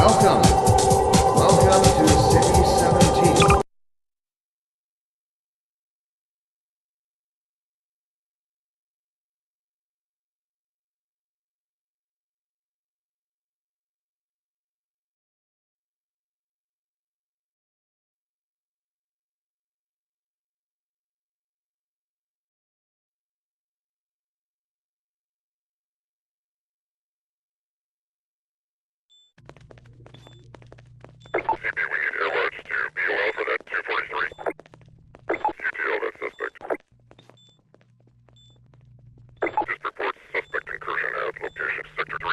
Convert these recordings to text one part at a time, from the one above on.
Welcome to City 17. CP, we need air large to BOL for that 243. QTL that suspect. Just reports suspect incursion at location Sector 3,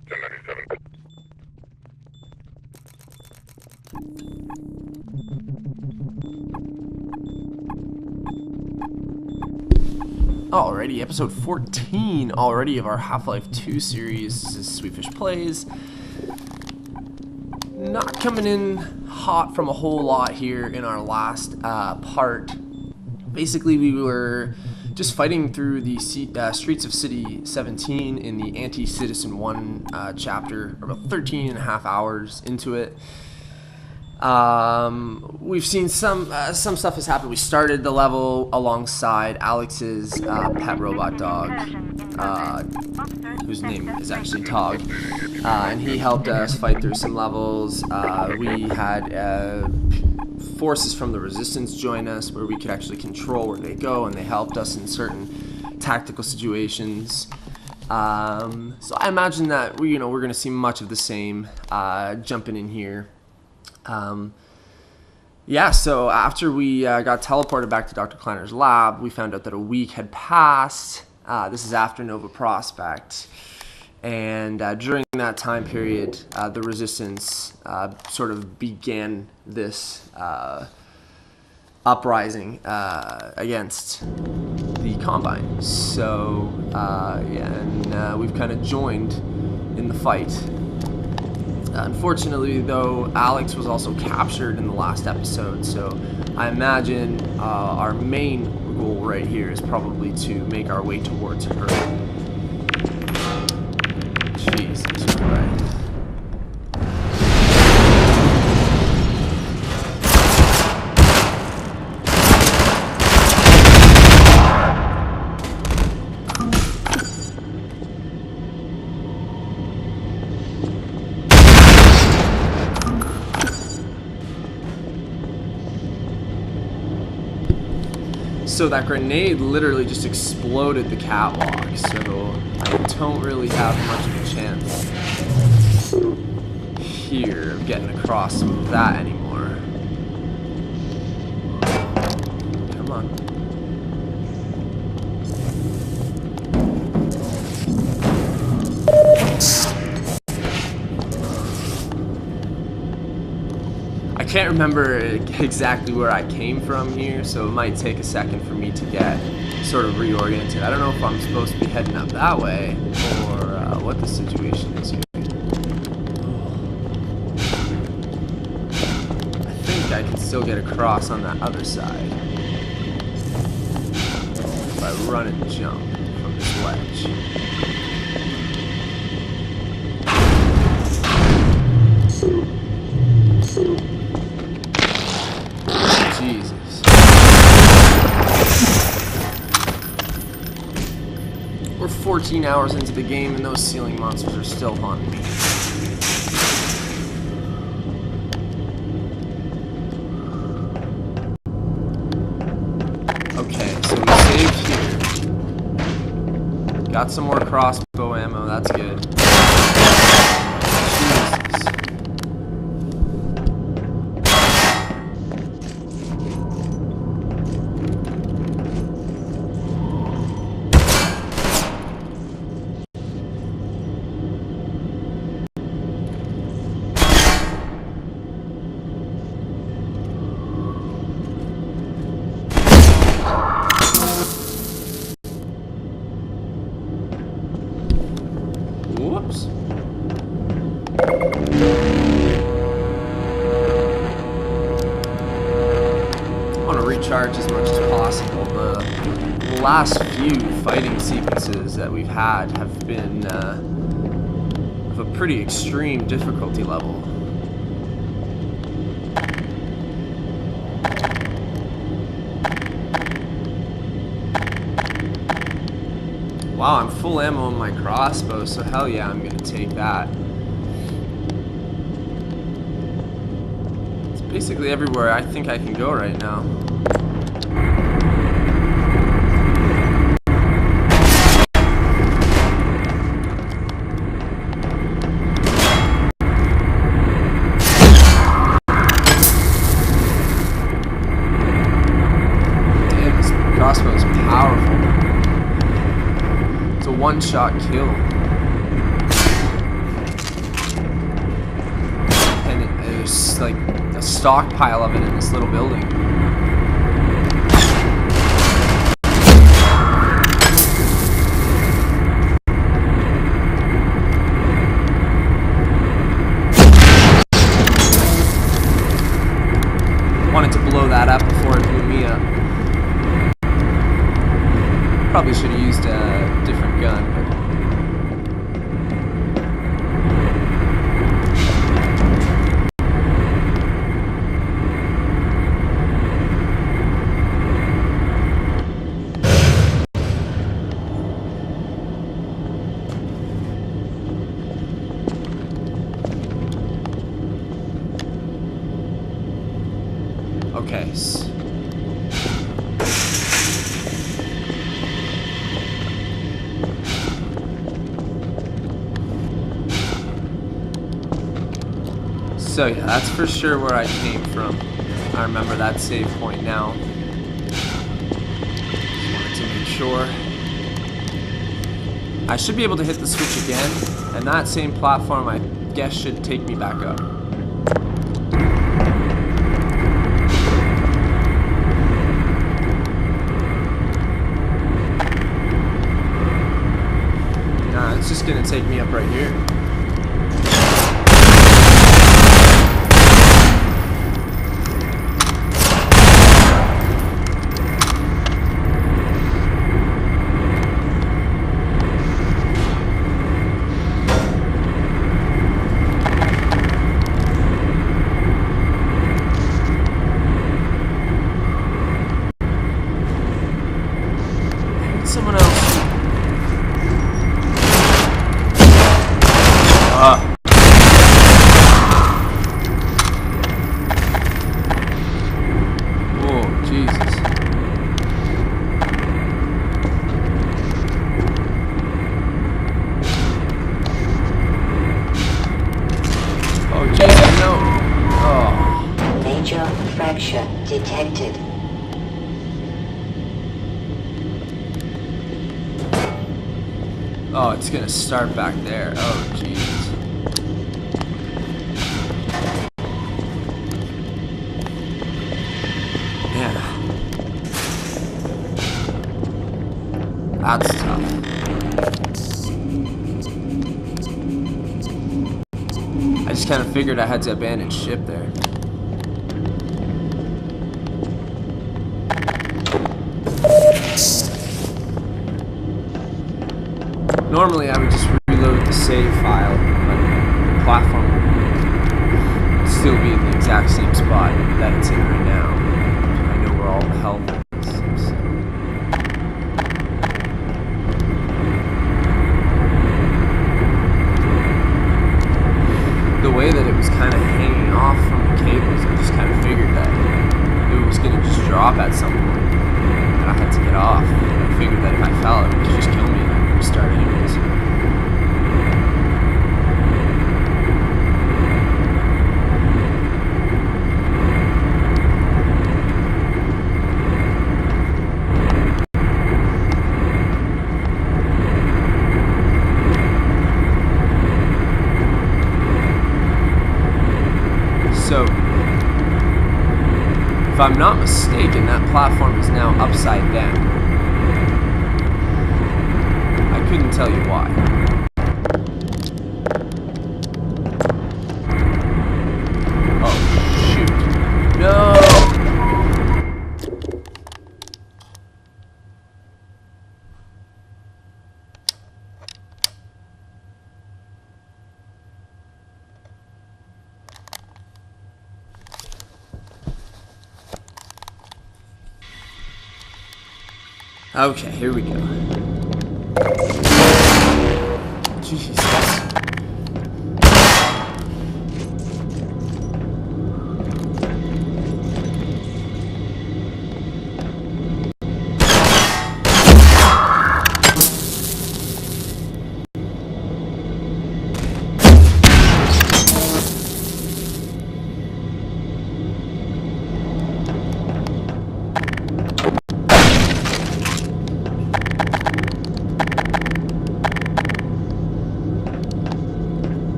1097. Alrighty, episode 14 already of our Half-Life 2 series. This is sweetfishPLAYS. Not coming in hot from a whole lot here in our last part. Basically, we were just fighting through the streets of City 17 in the Anti-Citizen 1 chapter, about 13 and a half hours into it. We've seen some stuff has happened. We started the level alongside Alyx's pet robot dog, whose name is actually Tog, and he helped us fight through some levels. We had forces from the Resistance join us, where we could actually control where they go, and they helped us in certain tactical situations. So I imagine that we're going to see much of the same jumping in here. Yeah, so after we got teleported back to Dr. Kleiner's lab, we found out that a week had passed. This is after Nova Prospect. And during that time period, the Resistance sort of began this uprising against the Combine. So, yeah, and we've kind of joined in the fight. Unfortunately, though, Alyx was also captured in the last episode, so I imagine our main goal right here is probably to make our way towards her. Jesus Christ. So that grenade literally just exploded the catwalk, so I don't really have much of a chance here of getting across with that anymore. Come on. I can't remember exactly where I came from here, so it might take a second for me to get sort of reoriented. I don't know if I'm supposed to be heading up that way or what the situation is here. I think I can still get across on that other side if I run and jump from this ledge. Jesus. We're 14 hours into the game and those ceiling monsters are still haunting me. Okay, so we saved here. Got some more crossbow ammo, that's good. Jesus. much as possible. The last few fighting sequences that we've had have been of a pretty extreme difficulty level. Wow, I'm full ammo on my crossbow, so hell yeah, I'm gonna take that. It's basically everywhere I think I can go right now. Damn, this crossbow is powerful. It's a one-shot kill. And there's like a stockpile of it in this little building. Wanted to blow that up before it blew me up. Probably should have used a different gun, but okay. So yeah, that's for sure where I came from. I remember that save point now. Just wanted to make sure. I should be able to hit the switch again, and that same platform I guess should take me back up. Nah, it's just gonna take me up right here. Someone else. Oh, Jesus. Oh, Jesus, no. Oh. Major fracture detected. Oh, it's gonna start back there. Oh, jeez. Yeah. That's tough. I just kind of figured I had to abandon ship there. Normally I would just reload the save file, but the platform would still be in the exact same spot that it's in right now. I know where all the health is. So. The way that it was kind of hanging off from the cables, I just kind of figured that it was going to just drop at some point, and I had to get off. I figured that if I fell, it would just kill me. Start anyways. So, if I'm not mistaken, that platform is now upside down. Couldn't tell you why. Oh, shoot. No! Okay, here we go. Jesus.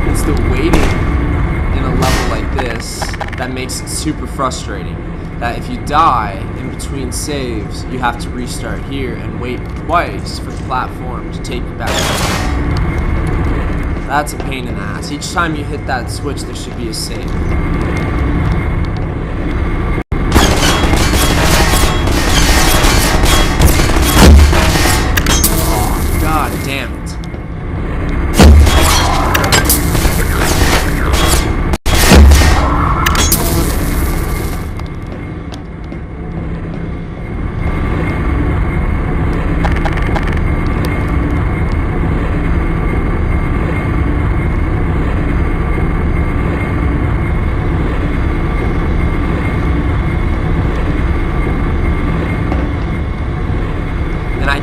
It's the waiting in a level like this that makes it super frustrating. That if you die in between saves, you have to restart here and wait twice for the platform to take you back. That's a pain in the ass. Each time you hit that switch, there should be a save. Oh, God damn it.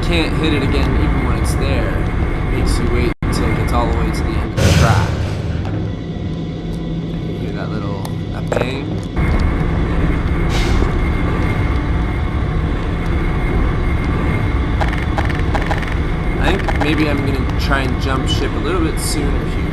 Can't hit it again even when it's there. It makes you wait until it gets all the way to the end of the track. And you hear that bang. I think maybe I'm gonna try and jump ship a little bit sooner here.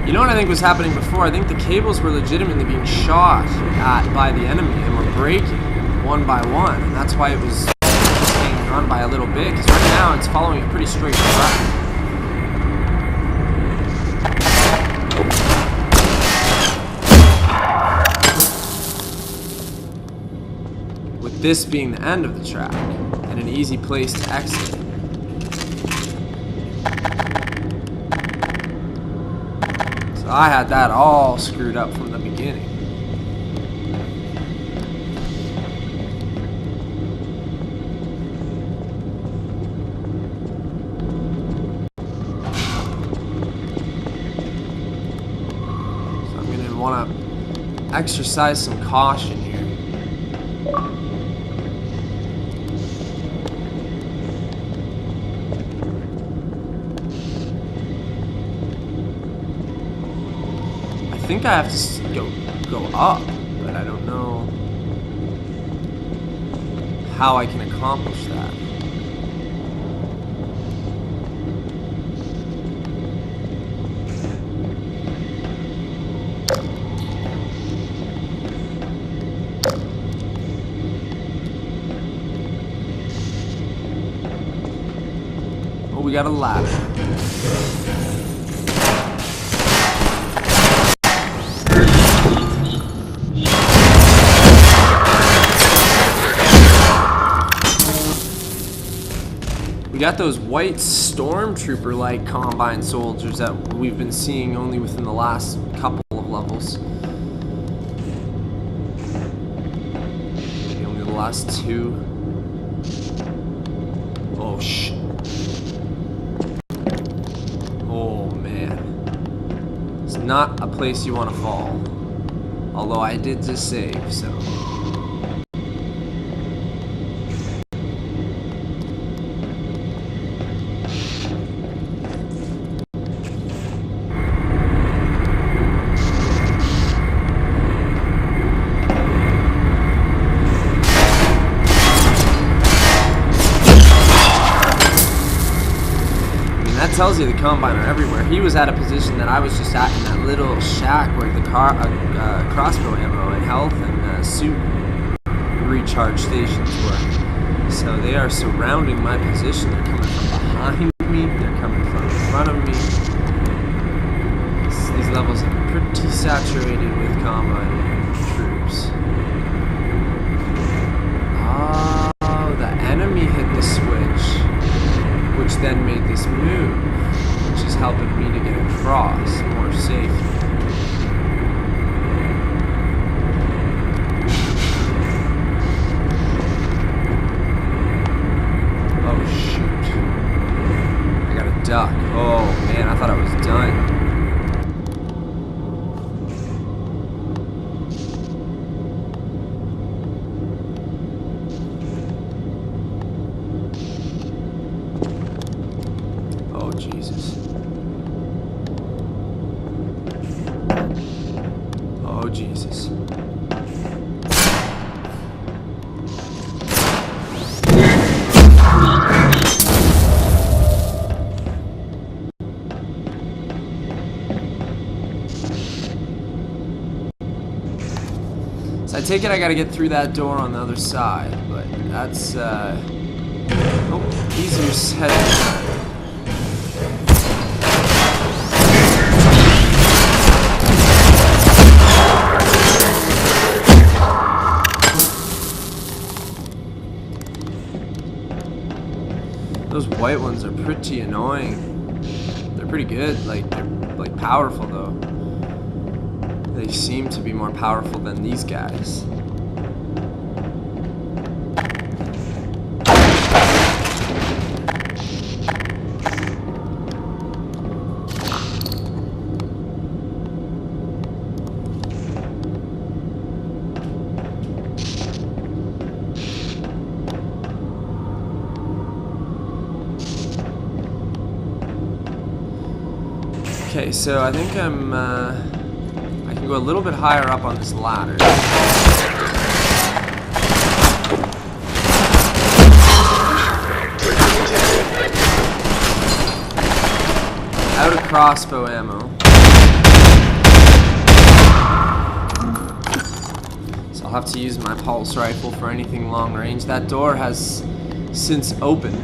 You know what I think was happening before? I think the cables were legitimately being shot at by the enemy and were breaking one by one, and that's why it was just hanging on by a little bit, because right now it's following a pretty straight track. With this being the end of the track, and an easy place to exit. I had that all screwed up from the beginning. So I'm going to want to exercise some caution here. I think I have to go up, but I don't know how I can accomplish that. Oh, we got a ladder. We got those white stormtrooper-like combine soldiers that we've been seeing only within the last couple of levels. Maybe only the last two. Oh, shit. Oh, man. It's not a place you want to fall. Although I did just save, so... tells you the Combine are everywhere. He was at a position that I was just at in that little shack where the crossbow ammo and health and suit recharge stations were. So they are surrounding my position. They're coming from behind me. They're coming from in front of me. These levels are pretty saturated with Combine troops. Oh, the enemy hit the switch, which then made this move, which is helping me to get across more safely. Oh shoot. I got a duck. Oh man, I thought I was done. Jesus. Oh, Jesus. So I take it I gotta get through that door on the other side, but that's, easier said than done. Those white ones are pretty annoying. They're pretty good, like they're like powerful though. They seem to be more powerful than these guys. Okay, so I think I can go a little bit higher up on this ladder. Out of crossbow ammo. So I'll have to use my pulse rifle for anything long range. That door has since opened.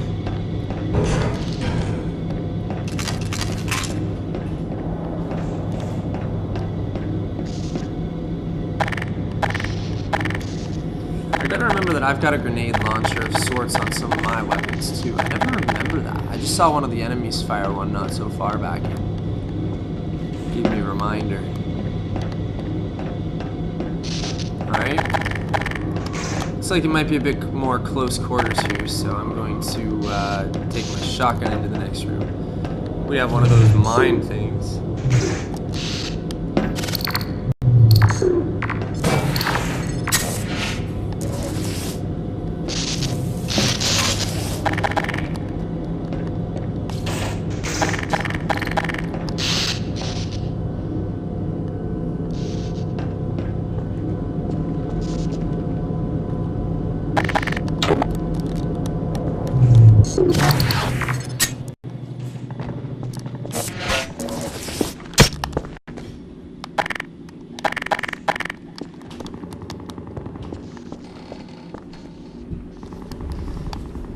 I gotta remember that I've got a grenade launcher of sorts on some of my weapons too. I never remember that. I just saw one of the enemies fire one not so far back here. Give me a reminder. Alright. Looks like it might be a bit more close quarters here, so I'm going to take my shotgun into the next room. We have one of those mine things.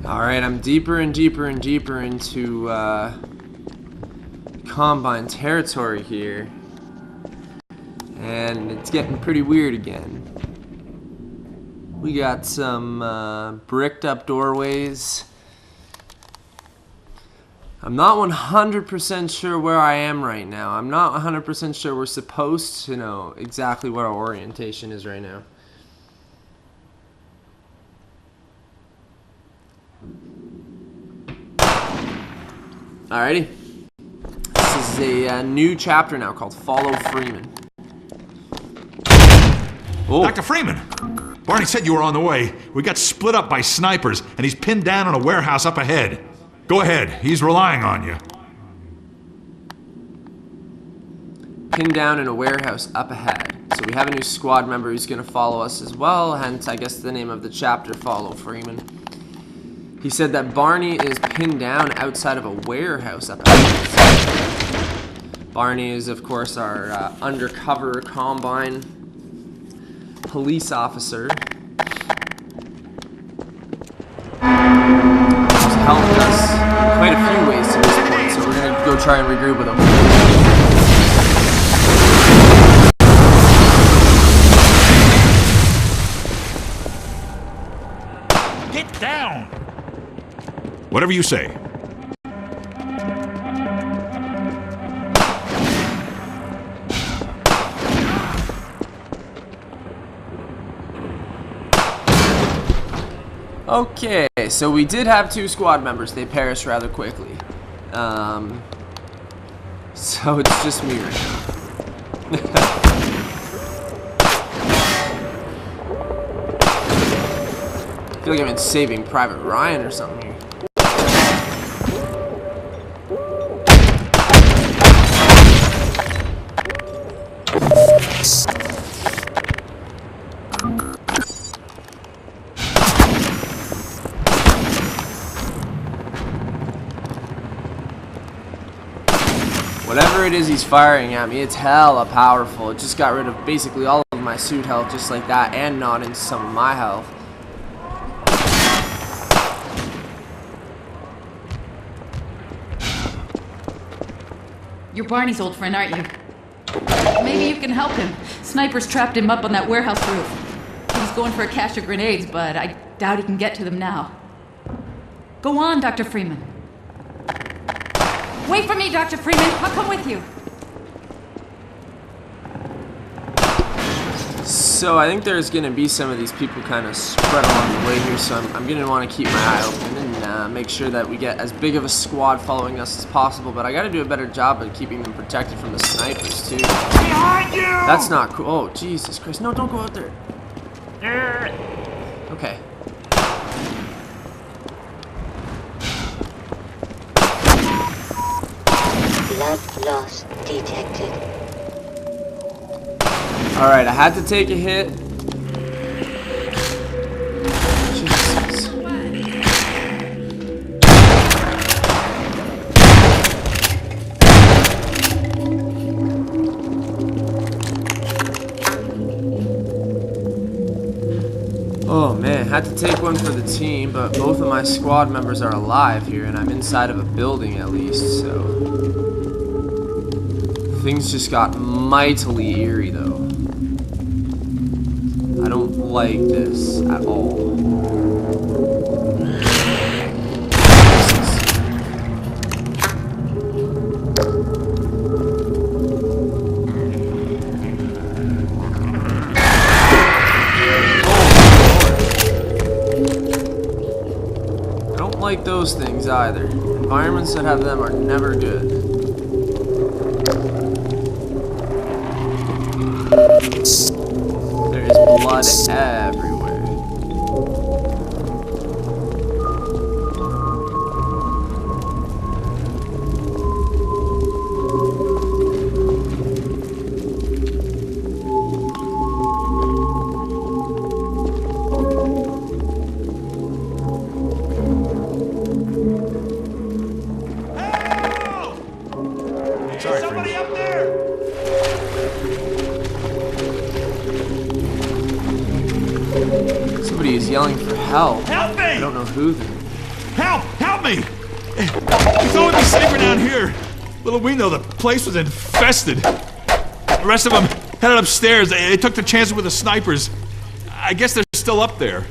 Alright, I'm deeper and deeper and deeper into Combine territory here. And it's getting pretty weird again. We got some bricked up doorways. I'm not 100% sure where I am right now. I'm not 100% sure we're supposed to know exactly what our orientation is right now. Alrighty. This is a new chapter now called Follow Freeman. Oh. Dr. Freeman! Barney said you were on the way. We got split up by snipers, and he's pinned down in a warehouse up ahead. Go ahead, he's relying on you. Pinned down in a warehouse up ahead. So we have a new squad member who's going to follow us as well, hence I guess the name of the chapter, Follow Freeman. He said that Barney is pinned down outside of a warehouse up ahead. Barney is, of course, our undercover Combine police officer. He's helped us quite a few ways to this point, so we're gonna go try and regroup with him. Get down! Whatever you say. Okay, so we did have 2 squad members. They perished rather quickly. So it's just me right now. I feel like I'm in Saving Private Ryan or something here. Whatever it is he's firing at me, it's hella powerful. It just got rid of basically all of my suit health just like that, and not into some of my health. You're Barney's old friend, aren't you? Maybe you can help him. Snipers trapped him up on that warehouse roof. He was going for a cache of grenades, but I doubt he can get to them now. Go on, Dr. Freeman. Wait for me, Dr. Freeman. I'll come with you. So I think there's going to be some of these people kind of spread along the way here, so I'm going to want to keep my eye open and make sure that we get as big of a squad following us as possible, but I got to do a better job of keeping them protected from the snipers too. Behind you! That's not cool. Oh, Jesus Christ. No, don't go out there. Okay. Blood loss detected. Alright, I had to take a hit. Jesus. Oh man, had to take one for the team, but both of my squad members are alive here, and I'm inside of a building at least, so... Things just got mightily eerie, though. I don't like this at all. I don't like those things either. Environments that have them are never good. There is blood everywhere. Sorry, somebody up there! Somebody is yelling for help. Help me! I don't know who then. Help! Help me! He's only the sniper down here. Little we know the place was infested. The rest of them headed upstairs. They took the chances with the snipers. I guess they're still up there.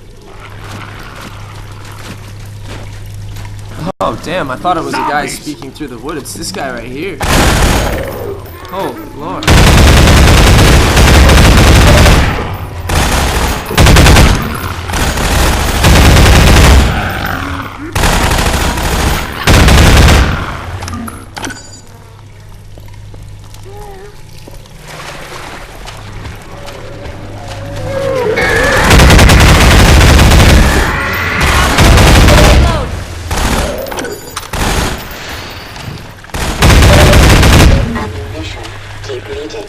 Oh damn, I thought it was a guy Zombies! speaking through the wood. It's this guy right here. Oh Lord. Ammunition depleted.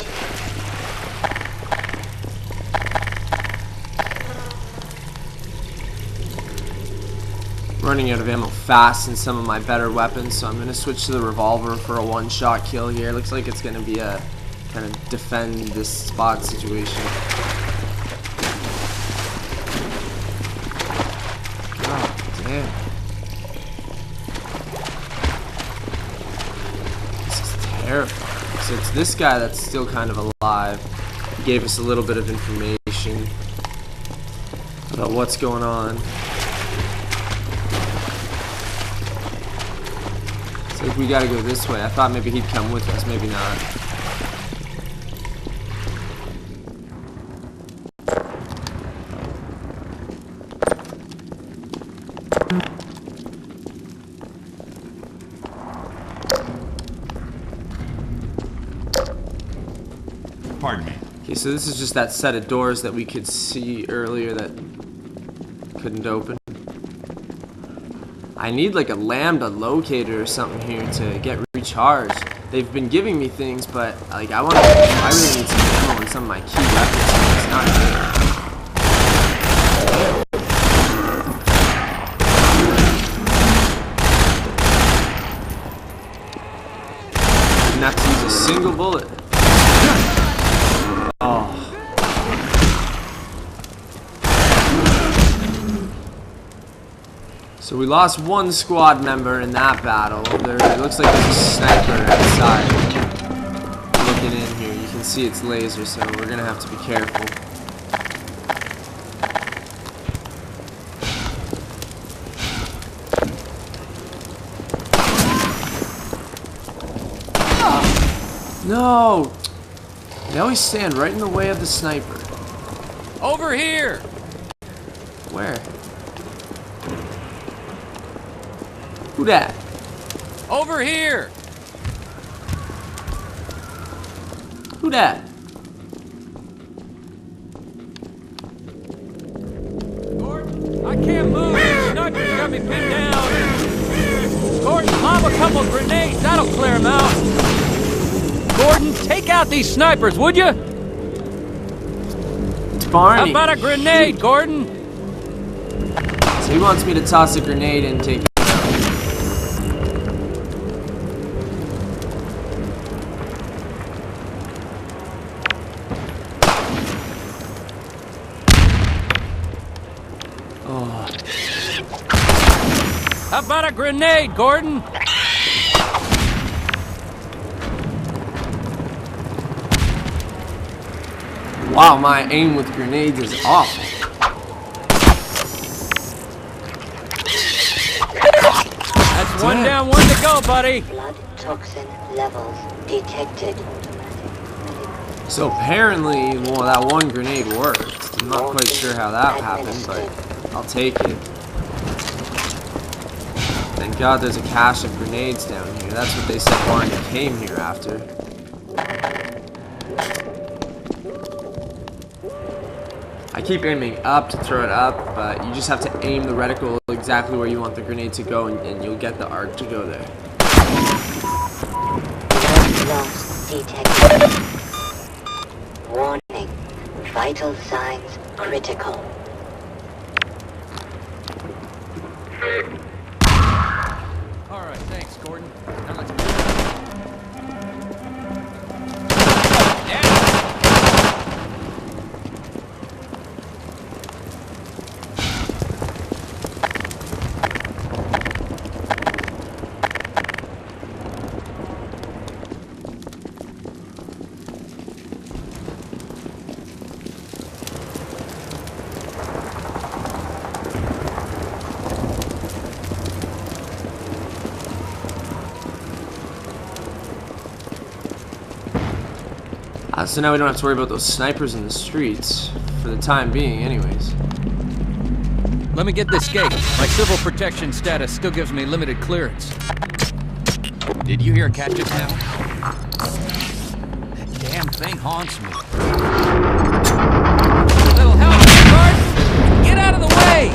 running out of ammo fast in some of my better weapons, so I'm going to switch to the revolver for a one-shot kill here. Looks like it's going to be a kind of defend this spot situation. Oh, damn. This is terrifying. So it's this guy that's still kind of alive. He gave us a little bit of information about what's going on. It's like we gotta go this way. I thought maybe he'd come with us, maybe not. Pardon me. Okay, so this is just that set of doors that we could see earlier that couldn't open. I need like a lambda locator or something here to get recharged. They've been giving me things, but like I really need some ammo on some of my key weapons. It's not here. Didn't have to use a single bullet. Oh. So we lost one squad member in that battle. It looks like there's a sniper outside looking in here. You can see it's laser, so we're gonna have to be careful. No! They always stand right in the way of the sniper. Over here! Where? Who dat? Over here! Who dat? Gordon, I can't move! The sniper's got me pinned down! Gordon, lob a couple grenades, that'll clear him out! Gordon, take out these snipers, would you? It's Barney. How about a grenade, Gordon? So he wants me to toss a grenade and take it out. Oh. How about a grenade, Gordon? Wow, my aim with grenades is awful. That's one down, one to go, buddy. Blood toxin levels detected. So apparently, well, that one grenade worked. I'm not quite sure how that happened, but I'll take it. Thank God there's a cache of grenades down here. That's what they said Barney came here after. I keep aiming up to throw it up, but you just have to aim the reticle exactly where you want the grenade to go, and you'll get the arc to go there. Blood loss detected. Warning. Vital signs critical. All right, thanks, Gordon. Now let's So now we don't have to worry about those snipers in the streets, for the time being anyways. Let me get this gate. My civil protection status still gives me limited clearance. Did you hear a cat just now? That damn thing haunts me. Little help, Gordon! Get out of the way!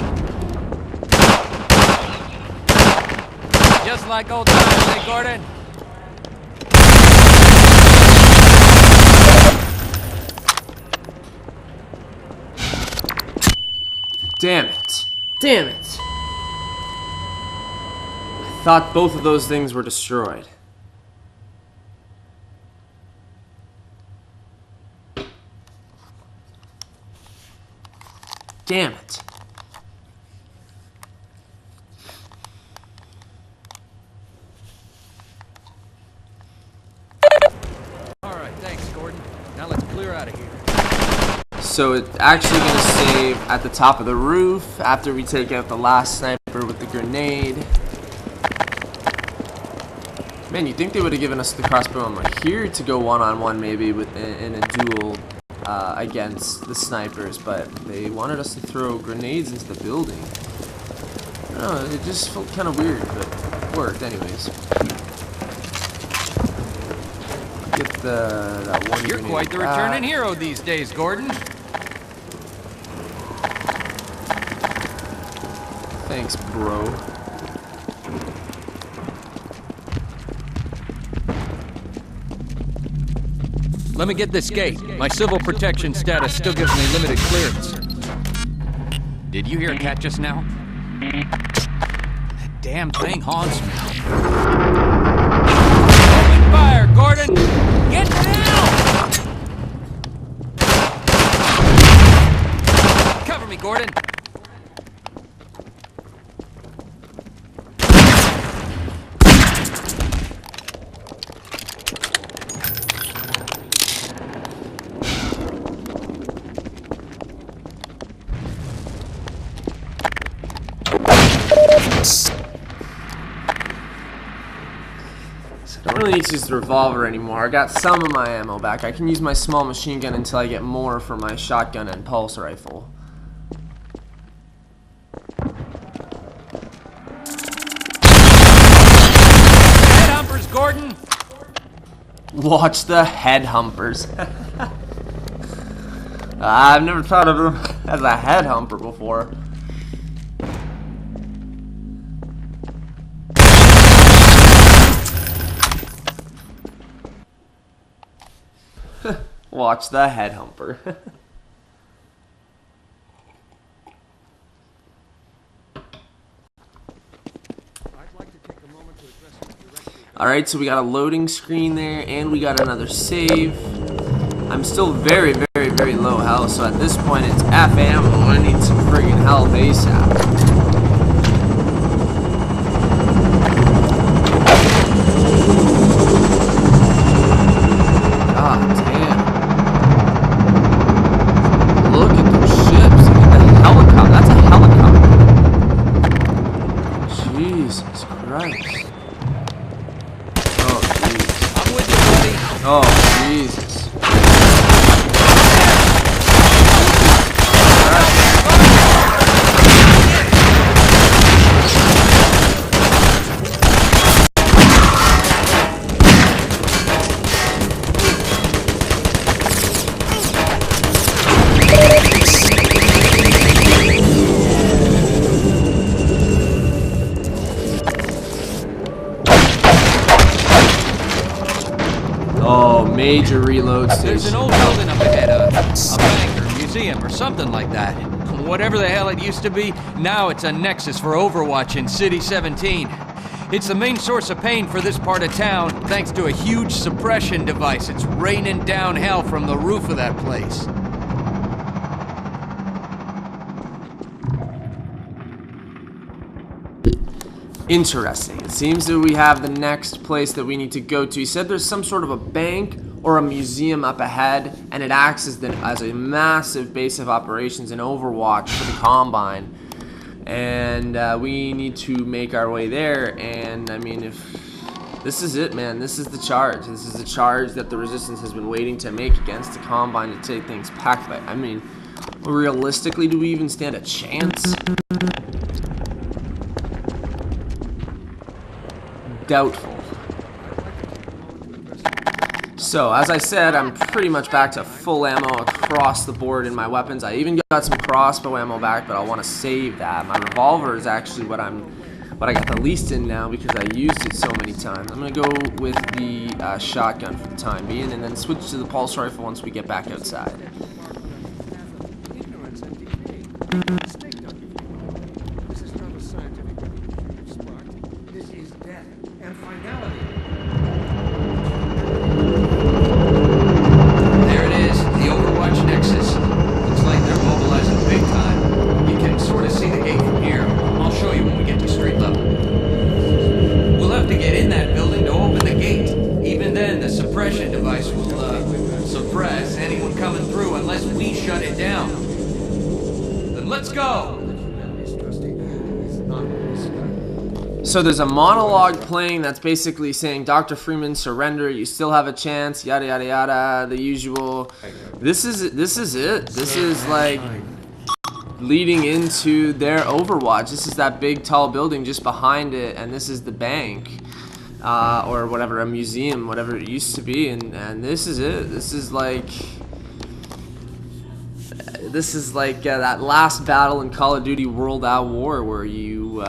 Just like old times, eh, Gordon? Damn it. Damn it. thought both of those things were destroyed. Damn it. Alright, thanks, Gordon. Now let's clear out of here. So it's actually going to save at the top of the roof after we take out the last sniper with the grenade. Man, you'd think they would have given us the crossbow ammo here to go one-on-one maybe in a duel against the snipers, but they wanted us to throw grenades into the building. I don't know, it just felt kind of weird, but it worked anyways. Get that one. You're quite the returning hero these days, Gordon. Thanks, bro. Let me get this gate. My civil protection status still gives me limited clearance. Did you hear a cat just now? That damn thing haunts me. Open fire, Gordon! Get down! Cover me, Gordon. I don't really need to use the revolver anymore. I got some of my ammo back. I can use my small machine gun until I get more for my shotgun and pulse rifle. Head humpers, Gordon! Watch the head humpers. I've never thought of them as a head humper before. Watch the head humper. Alright, so we got a loading screen there, and we got another save. I'm still very, very, very low health, so at this point it's F ammo. I need some friggin' health ASAP. Oh, Jesus. Major reload station. There's an old building up ahead, a bank or museum or something like that. Whatever the hell it used to be, now it's a nexus for Overwatch in City 17. It's the main source of pain for this part of town, thanks to a huge suppression device. It's raining down hell from the roof of that place. Interesting. It seems that we have the next place that we need to go to. He said there's some sort of a bank or a museum up ahead, and it acts as a massive base of operations in Overwatch for the Combine. And we need to make our way there. And I mean, if this is it, man, this is the charge. This is the charge that the Resistance has been waiting to make against the Combine to take things back. But I mean, realistically, do we even stand a chance? Doubtful. So, as I said, I'm pretty much back to full ammo across the board in my weapons. I even got some crossbow ammo back, but I want to save that. My revolver is actually what I got the least in now because I used it so many times. I'm going to go with the shotgun for the time being, and then switch to the pulse rifle once we get back outside. This is not a scientific spot. This is So there's a monologue playing that's basically saying, Dr. Freeman, surrender, you still have a chance, yada yada yada, the usual. This is it. This is like leading into their Overwatch. This is that big tall building just behind it, and this is the bank. Or whatever, a museum, whatever it used to be, and this is it. This is like that last battle in Call of Duty World at War where you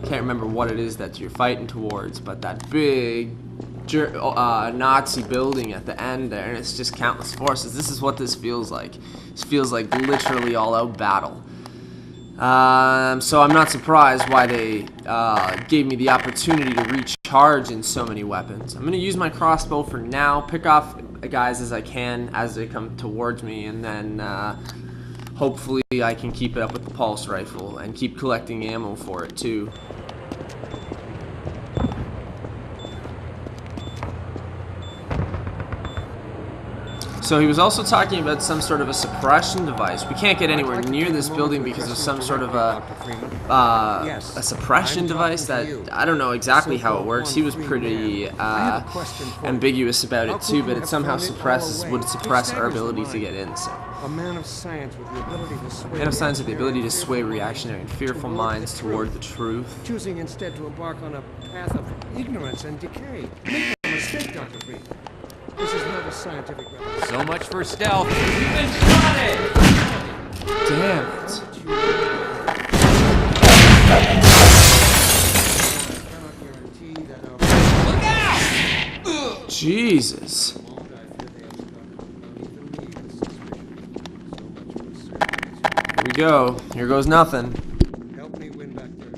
can't remember what it is that you're fighting towards, but that big Nazi building at the end there, and it's just countless forces. This is what this feels like. This feels like literally all-out battle. So I'm not surprised why they gave me the opportunity to recharge in so many weapons. I'm going to use my crossbow for now, pick off guys as I can as they come towards me, and then hopefully I can keep it up with the pulse rifle and keep collecting ammo for it too. So he was also talking about some sort of a suppression device. We can't get anywhere near this building because of some sort of a suppression device that I don't know exactly how it works. He was pretty ambiguous about it too, but it somehow would suppress our ability to get in. So. A man of science with the ability to sway. Man of science with the ability to sway reactionary and fearful minds toward the truth. Choosing instead to embark on a path of ignorance and decay. Make no mistake, Dr. Freeman. This is not a scientific revolution. So much for stealth. We've been spotted! Damn it. Look out! Jesus. Here we go. Here goes nothing. Help me win back there.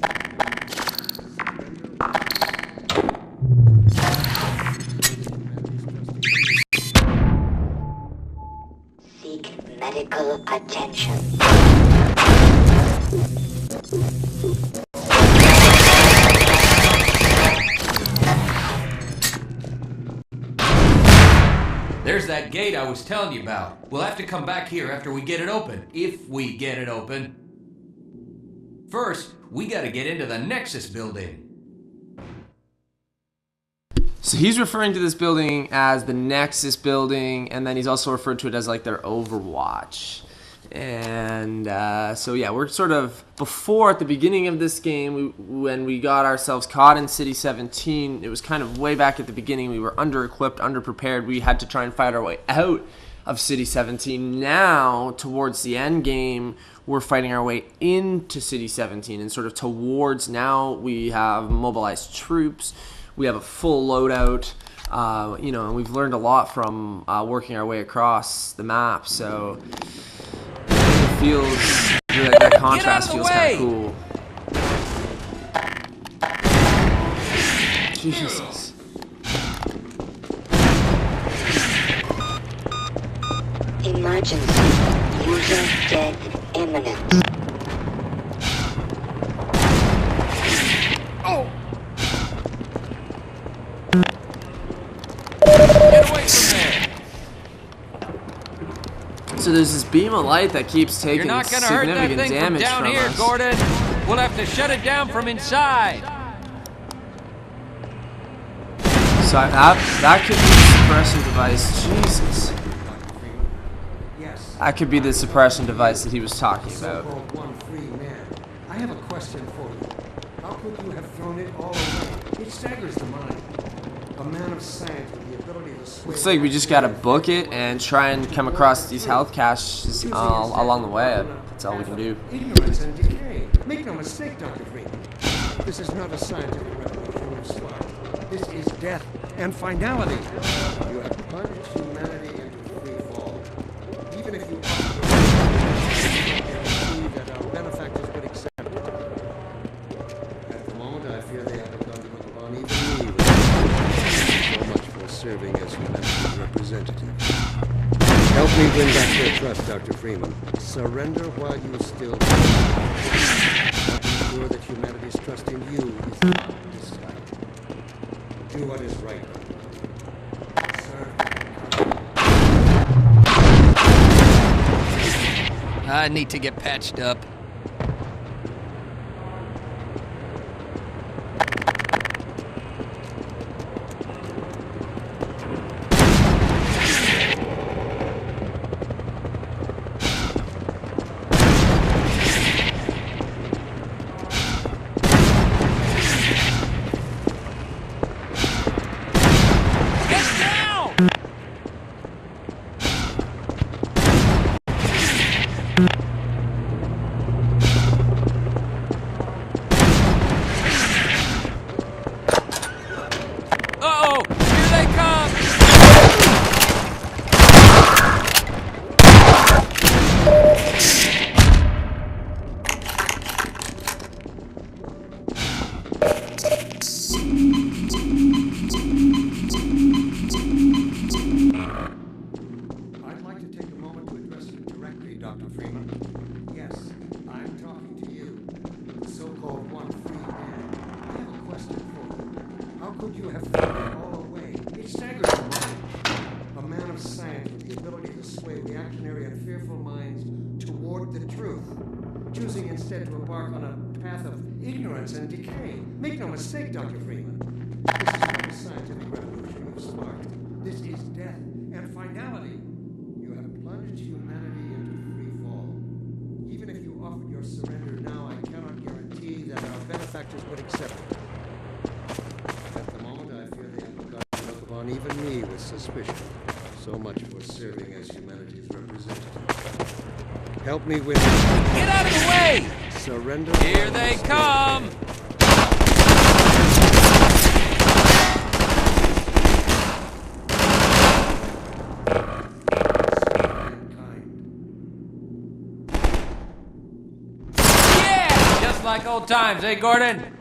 Seek medical attention. There's that gate I was telling you about. We'll have to come back here after we get it open. If we get it open. First, we gotta get into the Nexus building. So he's referring to this building as the Nexus building, and then he's also referred to it as like their Overwatch. And so yeah, we're sort of before, at the beginning of this game, when we got ourselves caught in City 17, it was kind of way back at the beginning. We were under-equipped, under-prepared. We had to try and fight our way out of City 17. Now, towards the end game, we're fighting our way into City 17, and sort of towards now we have mobilized troops. We have a full loadout, you know, and we've learned a lot from working our way across the map. So it feels like that contrast feels kind of cool. Jesus. Emergency. User death imminent. Get away from there! So there's this beam of light that keeps taking You're not gonna hurt that significant thing from damage down from here, us. Gordon. We'll have to shut it down from inside. So that could be the suppression device. Jesus. Yes. That could be the suppression device that he was talking about. So-called one free man. I have a question for you. How could you have thrown it all away? It staggers the mind. A man of science with the ability to sway. Looks like we just gotta book it and try and come across these health caches along the way. That's all we can do. Ignorance and decay. Make no mistake, Dr. Freeman. This is not a scientific revolution of slaughter. This is death and finality. You have plunged humanity into free fall. Even if you guarantee that our benefactors would accept it. At the moment, I fear they have begun to look upon even me with so much for serving as humanity's representative. Help me win back their trust, Dr. Freeman. Surrender while you still can. Ensure that humanity's trust in you is not discounted. Do what is right. Serve. I need to get patched up. you have thrown it all away. It staggers the mind. A man of science with the ability to sway reactionary and fearful minds toward the truth, choosing instead to embark on a path of ignorance and decay. Make no mistake, Dr. Freeman. This is not a scientific revolution you've sparked. This is death and finality. You have plunged humanity into free fall. Even if you offered your surrender now, I cannot guarantee that our benefactors would accept it. At the moment, I fear they have begun to look upon even me with suspicion. So much for serving as humanity's representative. Help me with... Get out of the way! Surrender. Here they come! Yeah! Just like old times, eh, Gordon?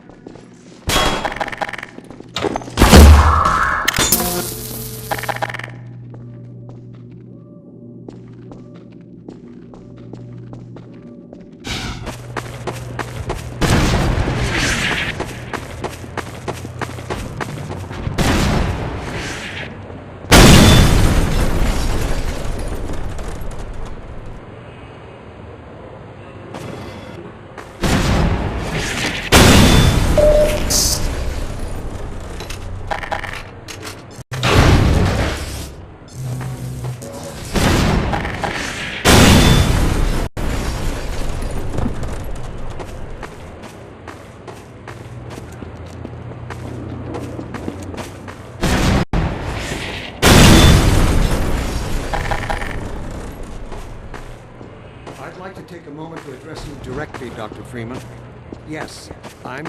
I'd like to take a moment to address you directly, Dr. Freeman. Yes, I'm...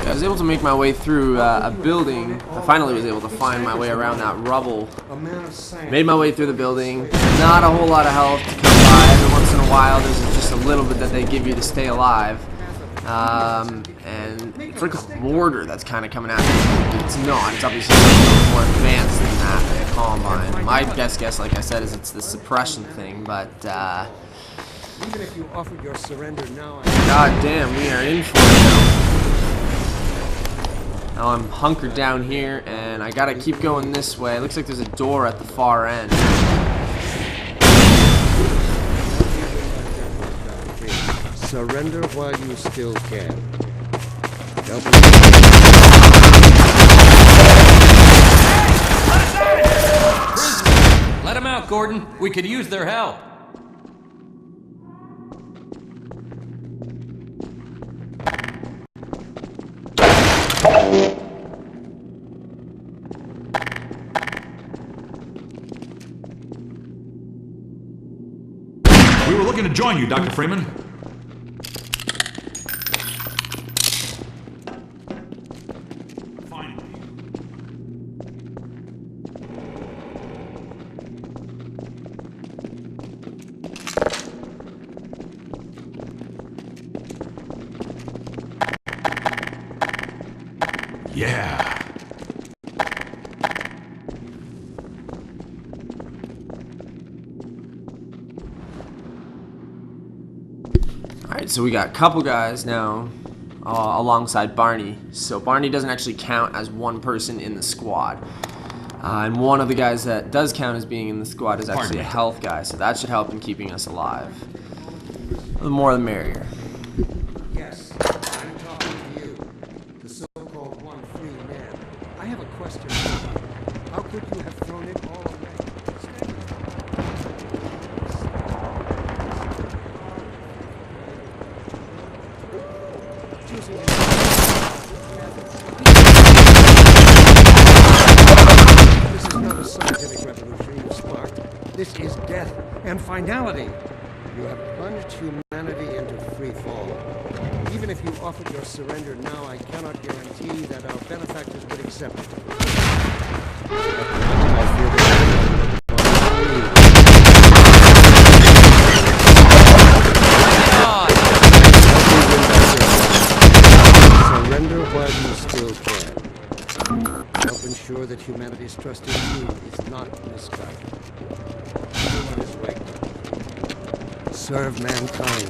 I was able to make my way through a building. I finally was able to find my way around that rubble. a man of science. Made my way through the building. Not a whole lot of health to come by. Every once in a while, there's just a little bit that they give you to stay alive. And it's like a mortar that's kind of coming at me. It's not. It's obviously a little more advanced than that, the Combine. My best guess, like I said, is it's the suppression thing, but, Even if you offered your surrender now, god damn, we are in for it now. Now I'm hunkered down here, and I gotta keep going this way. It looks like there's a door at the far end. surrender while you still can. Help Let them out, Gordon. We could use their help. We were looking to join you, Dr. Freeman. Finally. Yeah. Alright, so we got a couple guys now alongside Barney. So Barney doesn't actually count as one person in the squad. And one of the guys that does count as being in the squad is actually a health guy, so that should help in keeping us alive. The more the merrier. Yes, I'm talking to you, the so-called one free man. I have a question for you. How could you have thrown it all away? This is not a scientific revolution you sparked. This is death and finality. You have plunged humanity into free fall. Even if you offered your surrender now, I cannot guarantee that our benefactors would accept it. I fear surrender while you still can. Help ensure that humanity's trust in you is not misguided. Everyone is right. Serve mankind.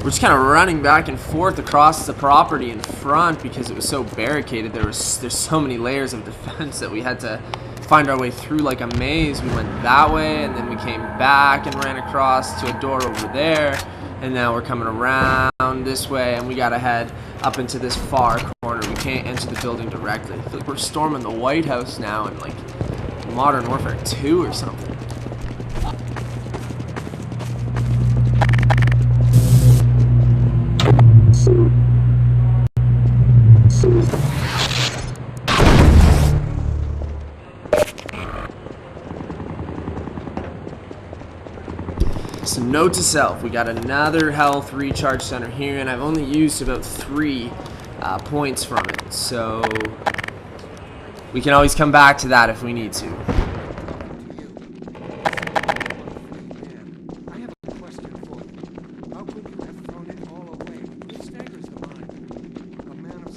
We're just kind of running back and forth across the property in front because it was so barricaded. There's so many layers of defense that we had to find our way through like a maze. We went that way, and then we came back and ran across to a door over there, and now we're coming around this way, and we gotta head up into this far corner. We can't enter the building directly. I feel like we're storming the White House now in like Modern Warfare 2 or something. So note to self, we got another health recharge center here, and I've only used about 3 points from it, so we can always come back to that if we need to. I have a question for you. How could you have thrown it all away? It staggers the mind. A man of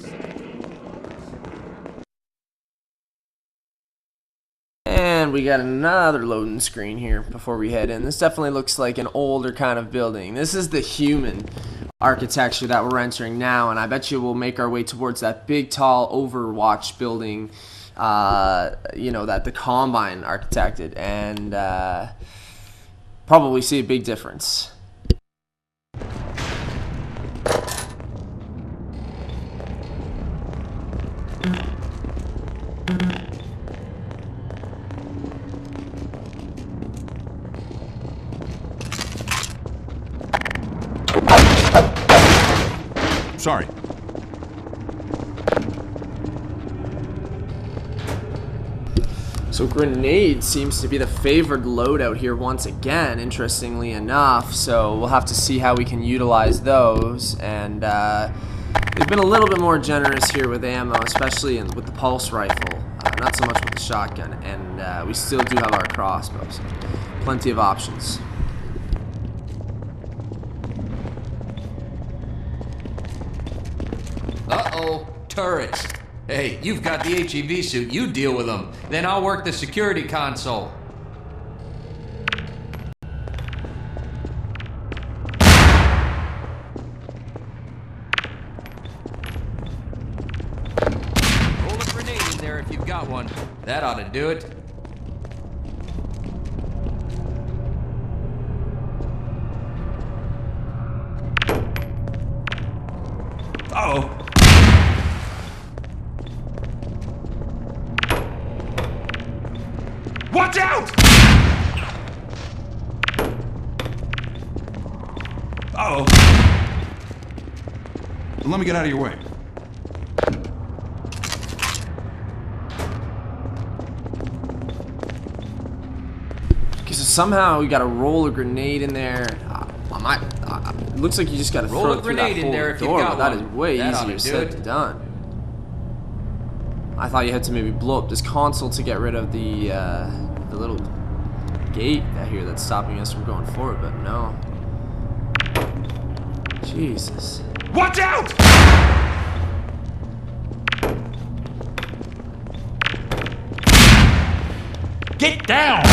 And we got another loading screen here before we head in. This definitely looks like an older kind of building. This is the human architecture that we're entering now, and I bet you we'll make our way towards that big, tall Overwatch building, you know, that the Combine architected, and probably see a big difference. Sorry. So grenade seems to be the favored loadout here once again, interestingly enough, so we'll have to see how we can utilize those, and they've been a little bit more generous here with ammo, especially with the pulse rifle, not so much with the shotgun, and we still do have our crossbows. Plenty of options. Uh-oh, turrets. Hey, you've got the HEV suit, you deal with them. Then I'll work the security console. Roll a grenade in there if you've got one. That ought to do it. Uh-oh. Watch out! Uh-oh. Let me get out of your way. Okay, so somehow we gotta roll a grenade in there. It looks like you just gotta throw it through that whole door, but that is way easier said than done. I thought you had to maybe blow up this console to get rid of the little gate here that's stopping us from going forward, but no. Jesus. Watch out! Get down!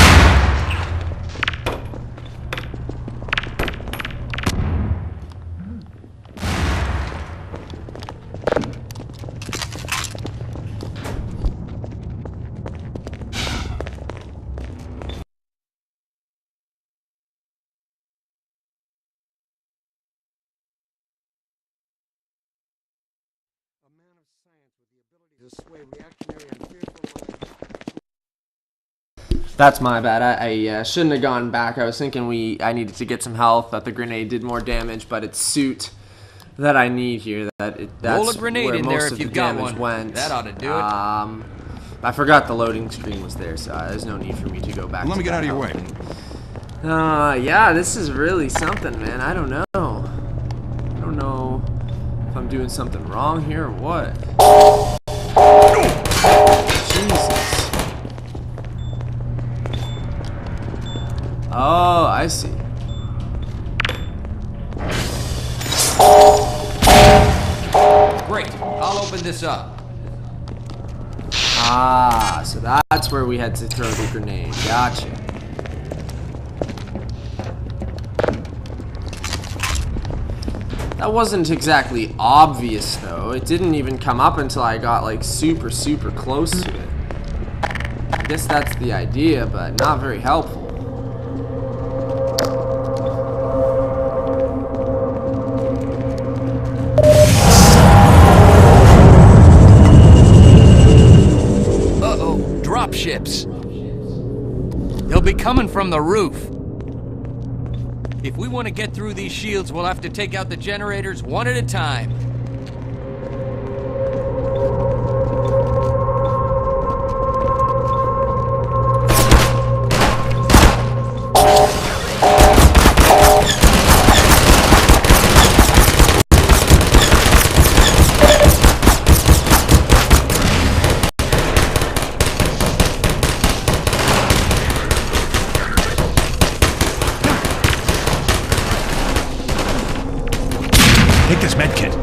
to sway reactionary and fearful minds. That's my bad. I shouldn't have gone back. I was thinking I needed to get some health, that the grenade did more damage, but it's suit that I need here. That's roll a grenade where in most there of if the you've got damage one. went. That ought to do it. I forgot the loading screen was there, so there's no need for me to go back. Let me get out of your way. Yeah, this is really something, man. I don't know. I don't know if I'm doing something wrong here or what. Jesus. Oh, I see. Great. I'll open this up. Ah, so that's where we had to throw the grenade. Gotcha. That wasn't exactly obvious though. It didn't even come up until I got like super close to it. I guess that's the idea, but not very helpful. Uh-oh, drop ships. They'll be coming from the roof. If we want to get through these shields, we'll have to take out the generators one at a time. Take this medkit.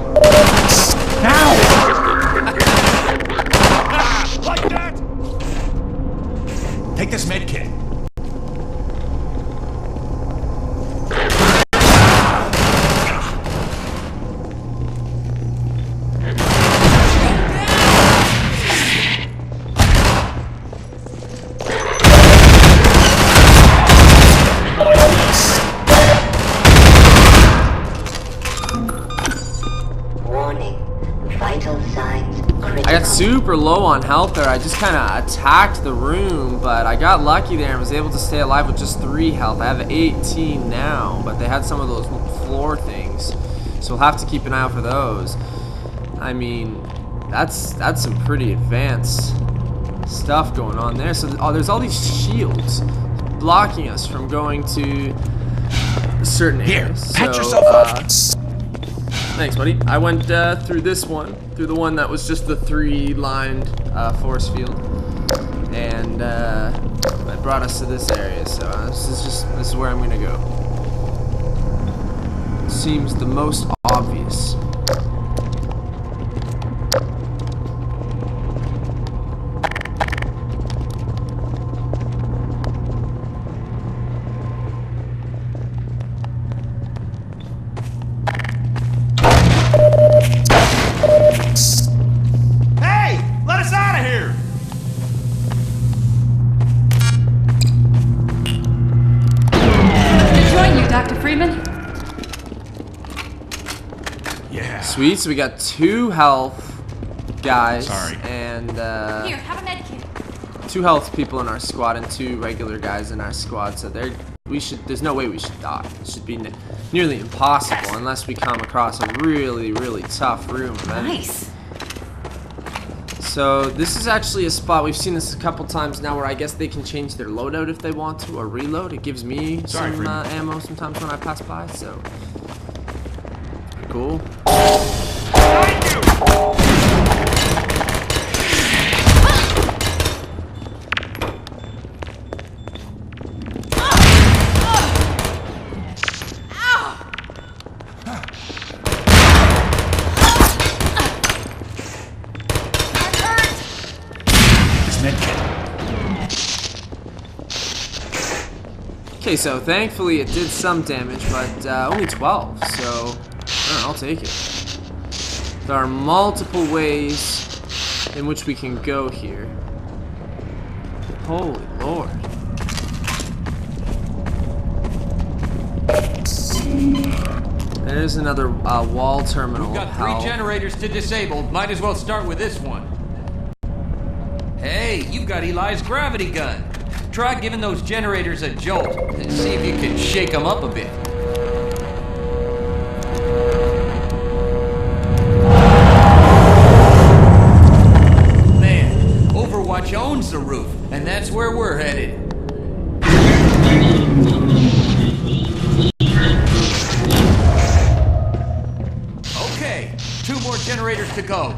Now! Like that! Take this medkit. I got super low on health there. I just kind of attacked the room, but I got lucky there and was able to stay alive with just 3 health. I have 18 now, but they had some of those floor things, so we'll have to keep an eye out for those. I mean, that's some pretty advanced stuff going on there. So there's all these shields blocking us from going to certain areas. Patch So, yourself up. thanks, buddy. I went through this one, through the one that was just the 3-lined force field, and it brought us to this area. So this is where I'm gonna go. Seems the most obvious. Hey! Let us out of here! To join you, Dr. Freeman. Yeah. Sweet. So we got 2 health guys, Sorry. and Here, have a med kit. 2 health people in our squad and 2 regular guys in our squad. So there's no way we should die. It should be nearly impossible unless we come across a really tough room. Right? Nice. So this is actually a spot, we've seen this a couple times now, where I guess they can change their loadout if they want to, or reload. It gives me Sorry, some Freeman. ammo sometimes when I pass by, so cool. Okay, so thankfully it did some damage, but only 12, so I don't know, I'll take it. There are multiple ways in which we can go here. Holy Lord. There's another wall terminal. We've got 3 generators to disable. Might as well start with this one. Hey, you've got Eli's gravity gun. Try giving those generators a jolt and see if you can shake them up a bit. Man, Overwatch owns the roof, and that's where we're headed. Okay, 2 more generators to go.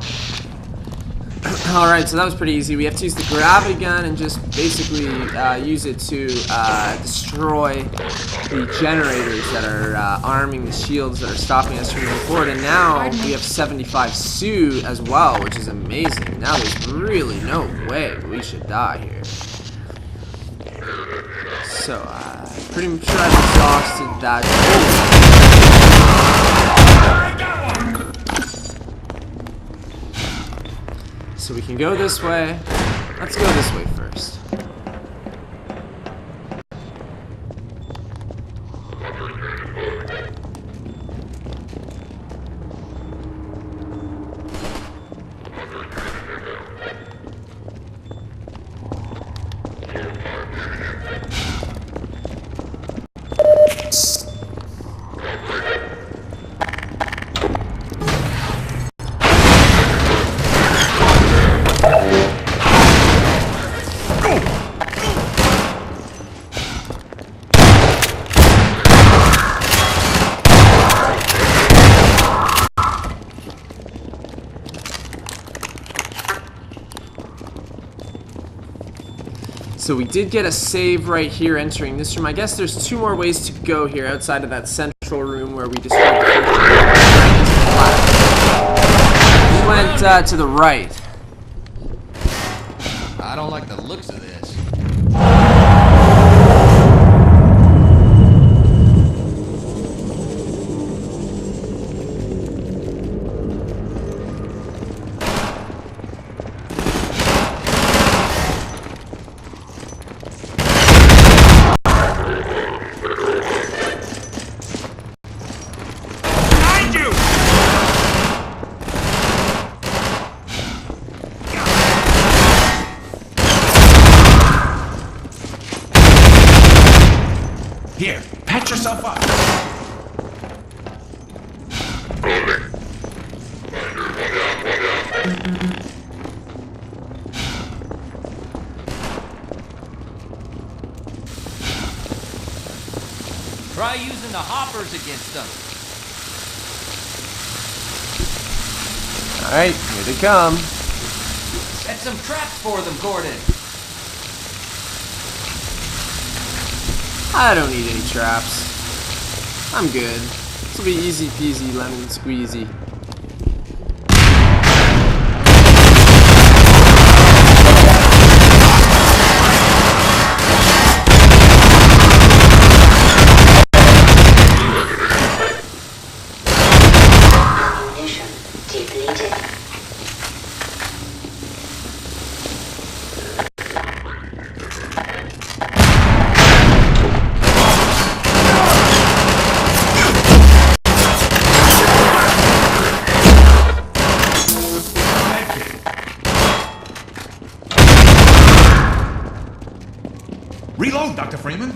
Alright, so that was pretty easy. We have to use the gravity gun and just basically use it to destroy the generators that are arming the shields that are stopping us from moving forward. And now we have 75 Sioux as well, which is amazing. Now there's really no way we should die here. So, pretty sure I've exhausted that. So we can go this way. Let's go this way first. So we did get a save right here entering this room. I guess there's 2 more ways to go here outside of that central room where we destroyed the first one. We went to the right. I don't like the looks of this. Here, patch yourself up. Try using the hoppers against them. Alright, here they come. Set some traps for them, Gordon. I don't need any traps. I'm good. This will be easy peasy lemon squeezy. Mission depleted. Reload, Dr. Freeman.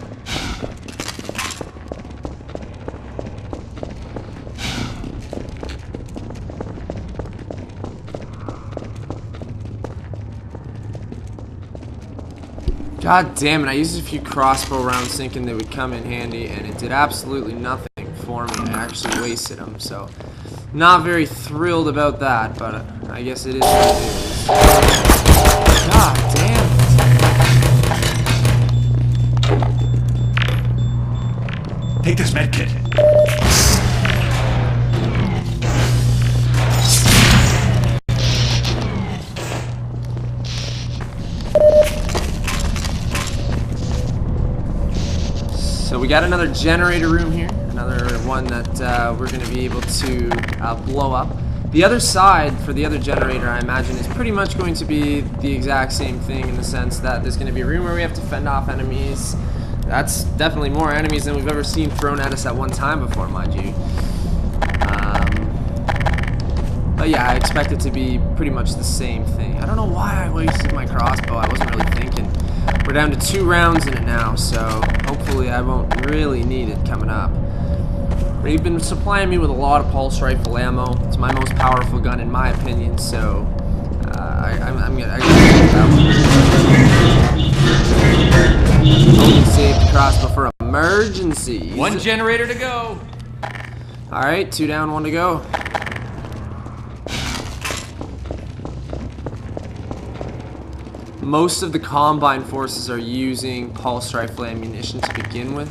God damn it, I used a few crossbow rounds thinking they would come in handy, and it did absolutely nothing for me. I actually wasted them, so not very thrilled about that, but I guess it is what it is. God damn it. Take this med kit. So we got another generator room here, another one that we're going to be able to blow up. The other side for the other generator, I imagine, is pretty much going to be the exact same thing in the sense that there's going to be a room where we have to fend off enemies. That's definitely more enemies than we've ever seen thrown at us at one time before, mind you. But yeah, I expect it to be pretty much the same thing. I don't know why I wasted my crossbow. I wasn't really thinking. We're down to 2 rounds in it now, so hopefully I won't really need it coming up. They've been supplying me with a lot of pulse rifle ammo. It's my most powerful gun in my opinion, so I'm gonna take that one. Only save the crossbow for emergencies. 1 generator to go. Alright, 2 down, 1 to go. Most of the Combine forces are using pulse rifle ammunition to begin with.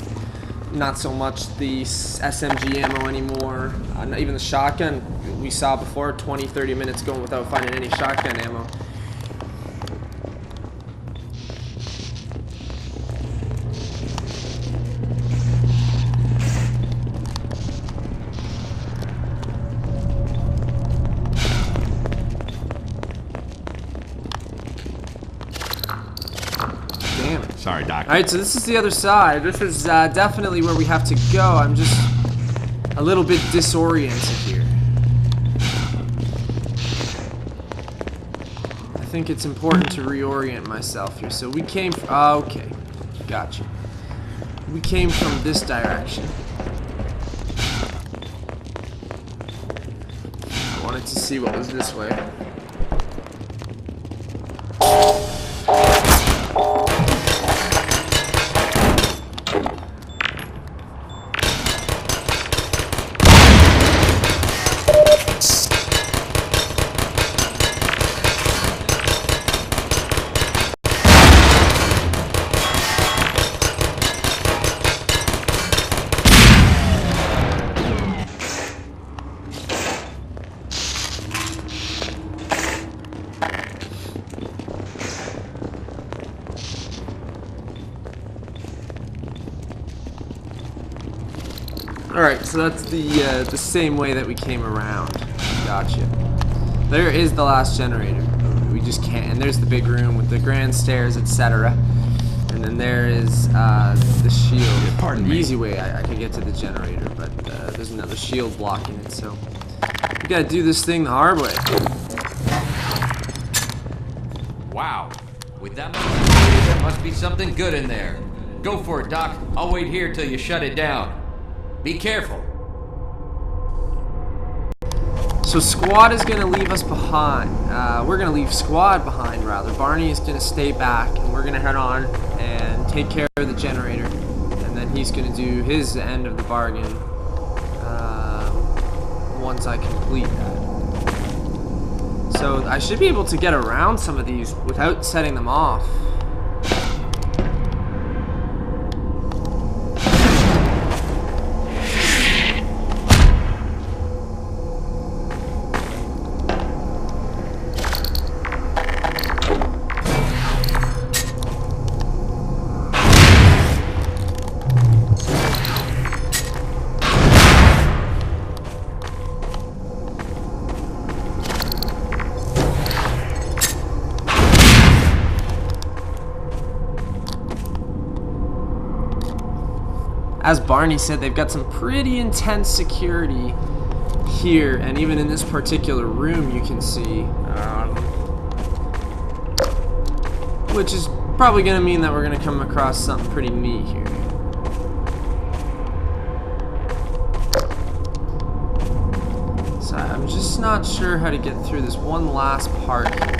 Not so much the SMG ammo anymore. Not even the shotgun we saw before, 20-30 minutes going without finding any shotgun ammo. Sorry, Doc. Alright, so this is the other side. This is definitely where we have to go. I'm just a little bit disoriented here. I think it's important to reorient myself here. So we came from... okay, gotcha. We came from this direction. I wanted to see what was this way. Alright, so that's the same way that we came around. Gotcha. There is the last generator. We just can't. And there's the big room with the grand stairs, etc. And then there is the shield. Yeah, pardon me. Easy way I could get to the generator, but there's another shield blocking it. So we gotta do this thing the hard way. Wow. With that much security, there must be something good in there. Go for it, Doc. I'll wait here till you shut it down. Be careful. So Squad is going to leave us behind. We're going to leave Squad behind, rather. Barney is going to stay back, and we're going to head on and take care of the generator. And then he's going to do his end of the bargain once I complete that. So I should be able to get around some of these without setting them off. As Barney said, they've got some pretty intense security here, and even in this particular room you can see, which is probably going to mean that we're going to come across something pretty neat here. So I'm just not sure how to get through this one last part here.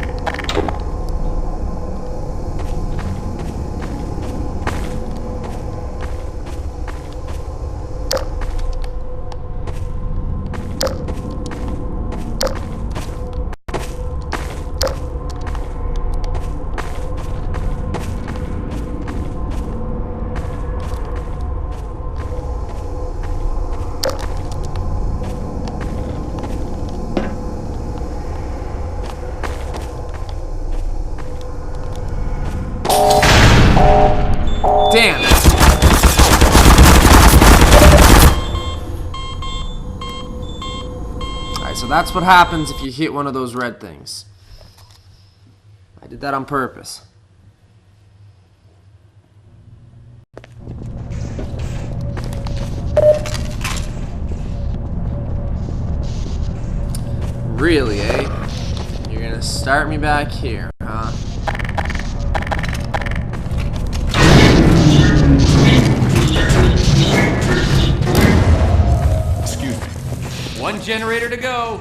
Damn it. Alright, so that's what happens if you hit one of those red things. I did that on purpose. Really, eh? You're gonna start me back here, huh? Excuse me. One generator to go.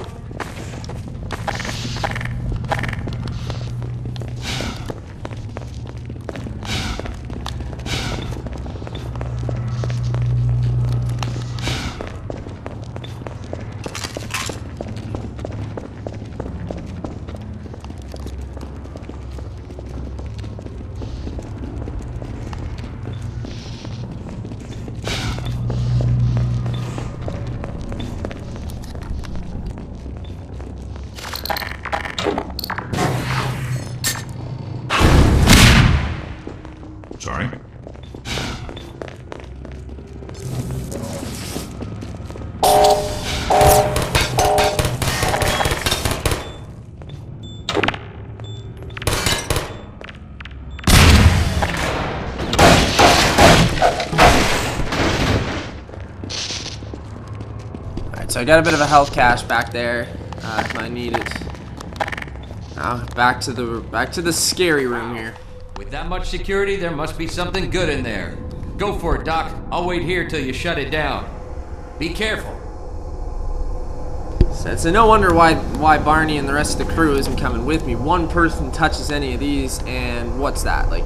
so I got a bit of a health cache back there if I need it. Now back to the scary room here. With that much security, there must be something good in there. Go for it, Doc. I'll wait here till you shut it down. Be careful. So it's no wonder why Barney and the rest of the crew isn't coming with me. One person touches any of these, and what's that? Like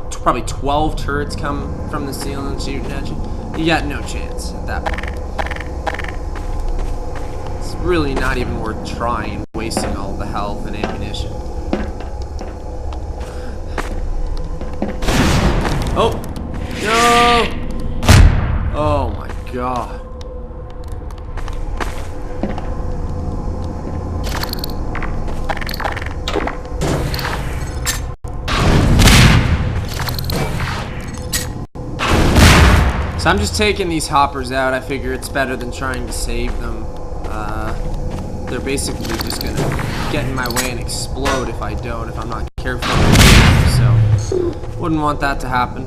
probably 12 turrets come from the ceiling shooting at you. You got no chance at that point. It's really not even worth trying, wasting all the health and ammunition. Oh! No! Oh my god. So I'm just taking these hoppers out. I figure it's better than trying to save them. They're basically just gonna get in my way and explode if I don't, if I'm not careful. So, wouldn't want that to happen.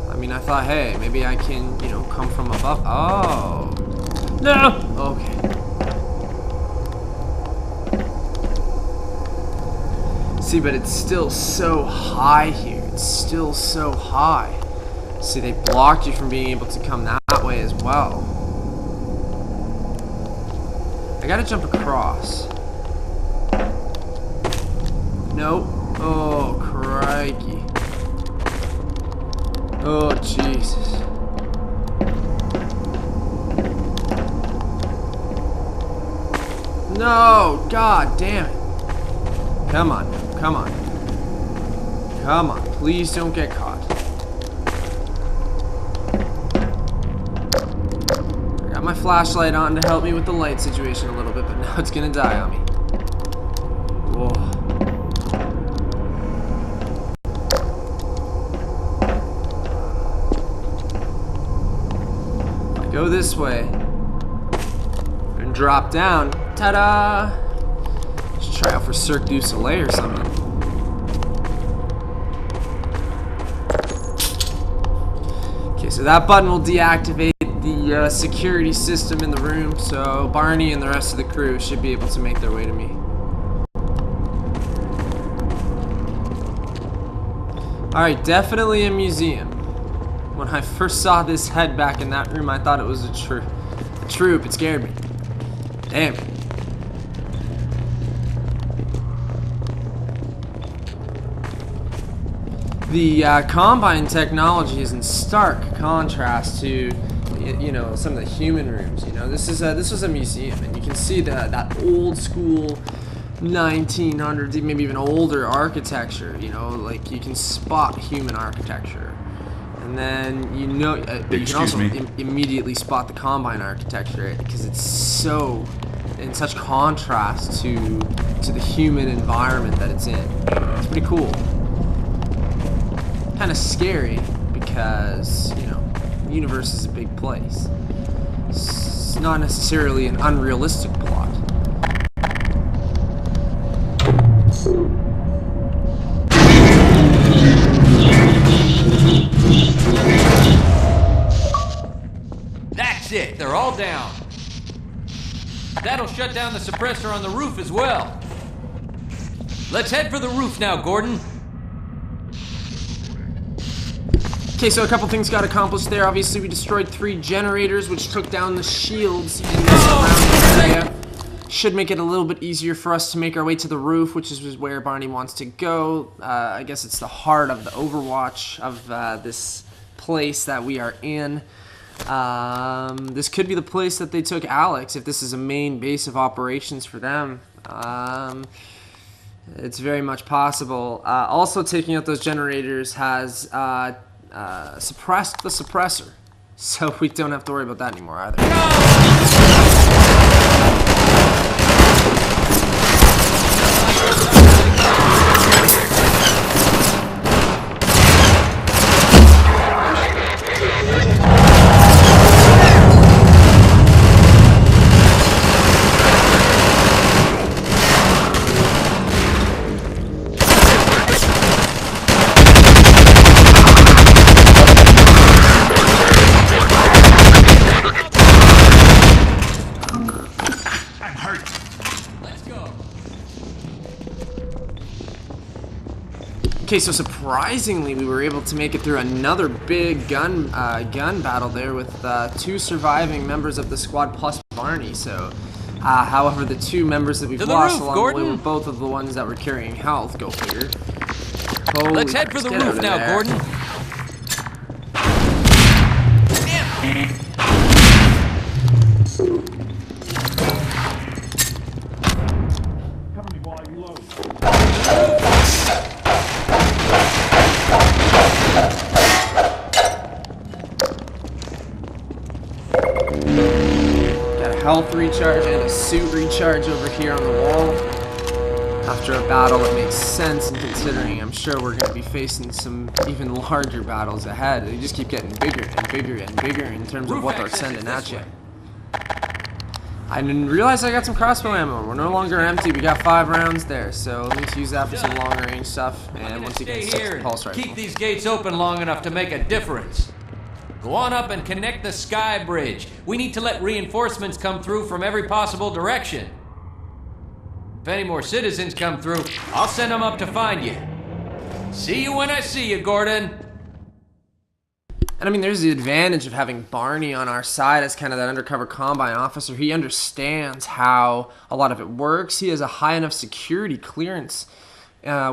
I mean, I thought, hey, maybe I can, you know, come from above. Oh. No! Okay. See, but it's still so high here. It's still so high. See, they blocked you from being able to come that way as well. I gotta jump across. Nope. Oh, crikey. Oh, Jesus. No! God damn it. Come on. Come on. Come on. Please don't get caught. I got my flashlight on to help me with the light situation a little bit, but now it's gonna die on me. Whoa. If I go this way and drop down, ta-da! Let's try out for Cirque du Soleil or something. Okay, so that button will deactivate the security system in the room, so Barney and the rest of the crew should be able to make their way to me. Alright, definitely a museum. When I first saw this head back in that room, I thought it was a troop. It scared me. Damn. The Combine technology is in stark contrast to, you know, some of the human rooms. You know, this was a museum, and you can see that old school 1900s, maybe even older architecture. You know, like you can spot human architecture, and then you know, you can also immediately spot the Combine architecture because it's so in such contrast to the human environment that it's in. It's pretty cool. Kind of scary because, you know, the universe is a big place. It's not necessarily an unrealistic plot. That's it. They're all down. That'll shut down the suppressor on the roof as well. Let's head for the roof now, Gordon. Okay, so a couple things got accomplished there. Obviously, we destroyed 3 generators, which took down the shields in this surrounding area. Should make it a little bit easier for us to make our way to the roof, which is where Barney wants to go. I guess it's the heart of the Overwatch of this place that we are in. This could be the place that they took Alyx, if this is a main base of operations for them. It's very much possible. Also, taking out those generators has suppressed the suppressor, so we don't have to worry about that anymore either. Okay, so surprisingly, we were able to make it through another big gun battle there with 2 surviving members of the squad plus Barney. So, however, the 2 members that we've lost along the way were both of the ones that were carrying health. Go figure. Holy Let's head for the roof now, Gordon. Health recharge and a suit recharge over here on the wall. After a battle that makes sense, and considering I'm sure we're going to be facing some even larger battles ahead. They just keep getting bigger and bigger and bigger in terms of what they're sending at you. I didn't realize I got some crossbow ammo. We're no longer empty. We got 5 rounds there, so let's use that for some longer range stuff. And once again, here, pulse rifle. keep these gates open long enough to make a difference. Go on up and connect the sky bridge. We need to let reinforcements come through from every possible direction. If any more citizens come through, I'll send them up to find you. See you when I see you, Gordon. And I mean, there's the advantage of having Barney on our side as kind of that undercover Combine officer. He understands how a lot of it works. He has a high enough security clearance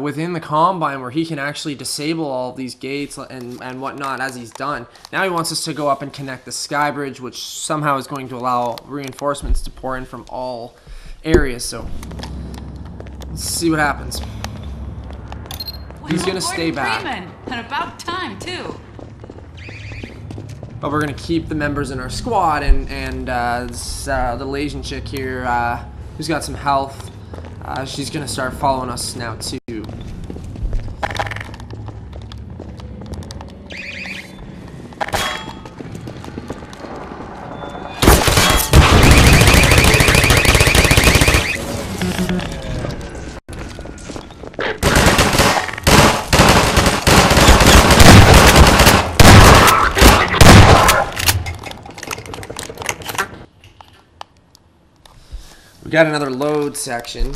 within the Combine where he can actually disable all of these gates and whatnot, as he's done. Now he wants us to go up and connect the sky bridge, which somehow is going to allow reinforcements to pour in from all areas. So let's see what happens. He's going to stay back. And about time, too. But we're going to keep the members in our squad, and the Asian chick here who's got some health. She's gonna start following us now too. We got another load section.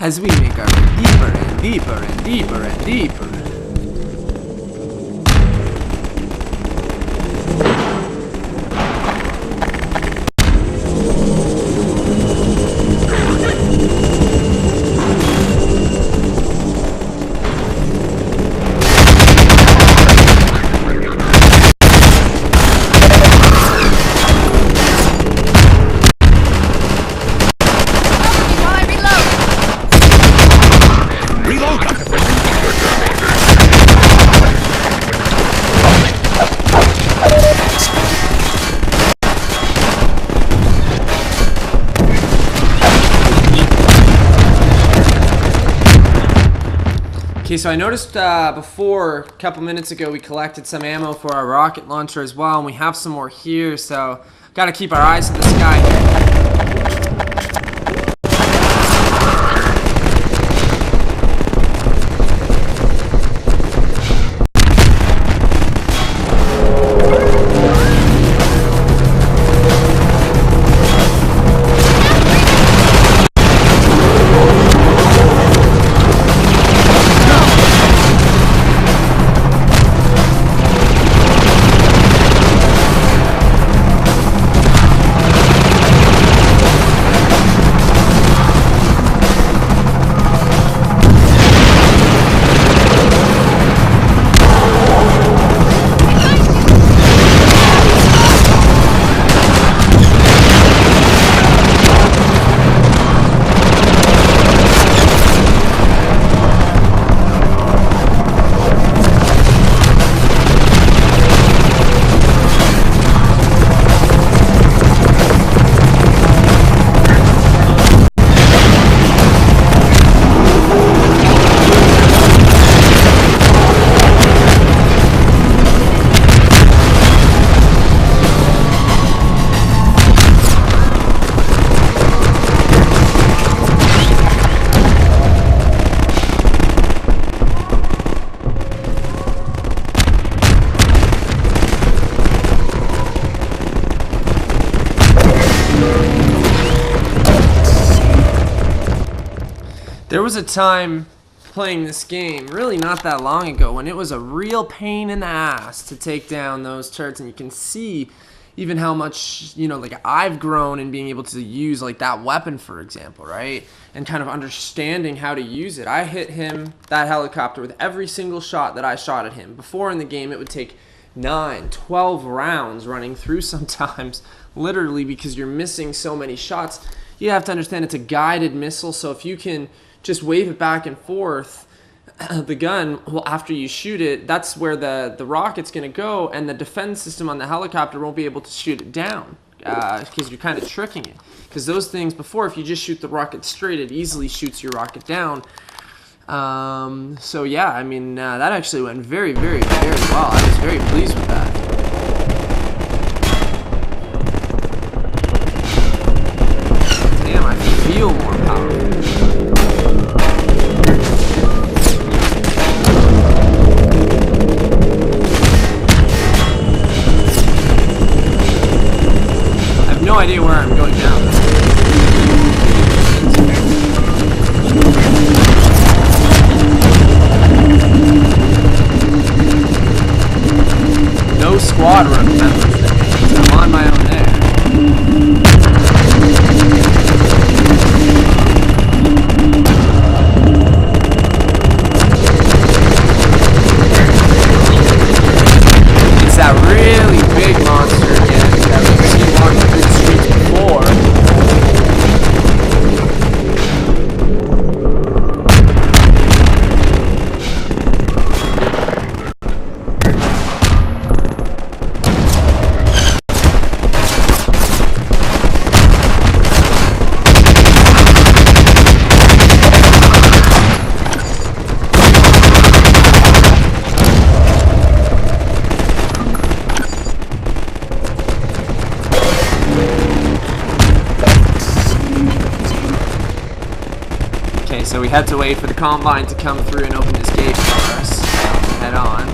As we make our way deeper and deeper and deeper and deeper. Okay, so I noticed before, a couple minutes ago, we collected some ammo for our rocket launcher as well, and we have some more here, so gotta keep our eyes to the sky here. There was a time playing this game, really not that long ago, when it was a real pain in the ass to take down those turrets, and you can see even how much, you know, like I've grown in being able to use like that weapon, for example, right? And kind of understanding how to use it. I hit him, that helicopter, with every single shot that I shot at him. Before in the game, it would take 9, 12 rounds running through sometimes, literally, because you're missing so many shots. You have to understand it's a guided missile, so if you can just wave it back and forth, the gun, well, after you shoot it, that's where the rocket's going to go, and the defense system on the helicopter won't be able to shoot it down, because you're kind of tricking it. Because those things before, if you just shoot the rocket straight, it easily shoots your rocket down. So yeah, I mean, that actually went very, very, very well. I was very pleased with that. Damn, I feel more powerful. I have no idea where I'm going now. No squad members there. I'm on my own there. It's that really big monster again that we've seen walking through the streets before. Okay, so we had to wait for the Combine to come through and open this gate for us. Head on.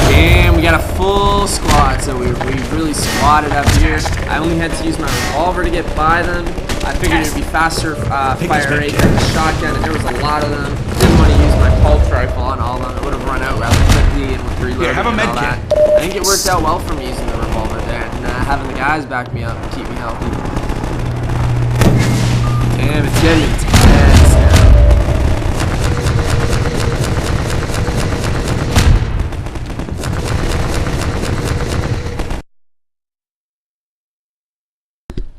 Damn, we got a full squad, so we really squatted up here. I only had to use my revolver to get by them. I figured it would be faster fire rate than the shotgun, and there was a lot of them. Didn't want to use my pulse rifle on all of them. It would have run out rather quickly and with reloading and all that. I think it worked out well for me using the revolver there, and having the guys back me up and keep me healthy. Damn, it's getting intense now.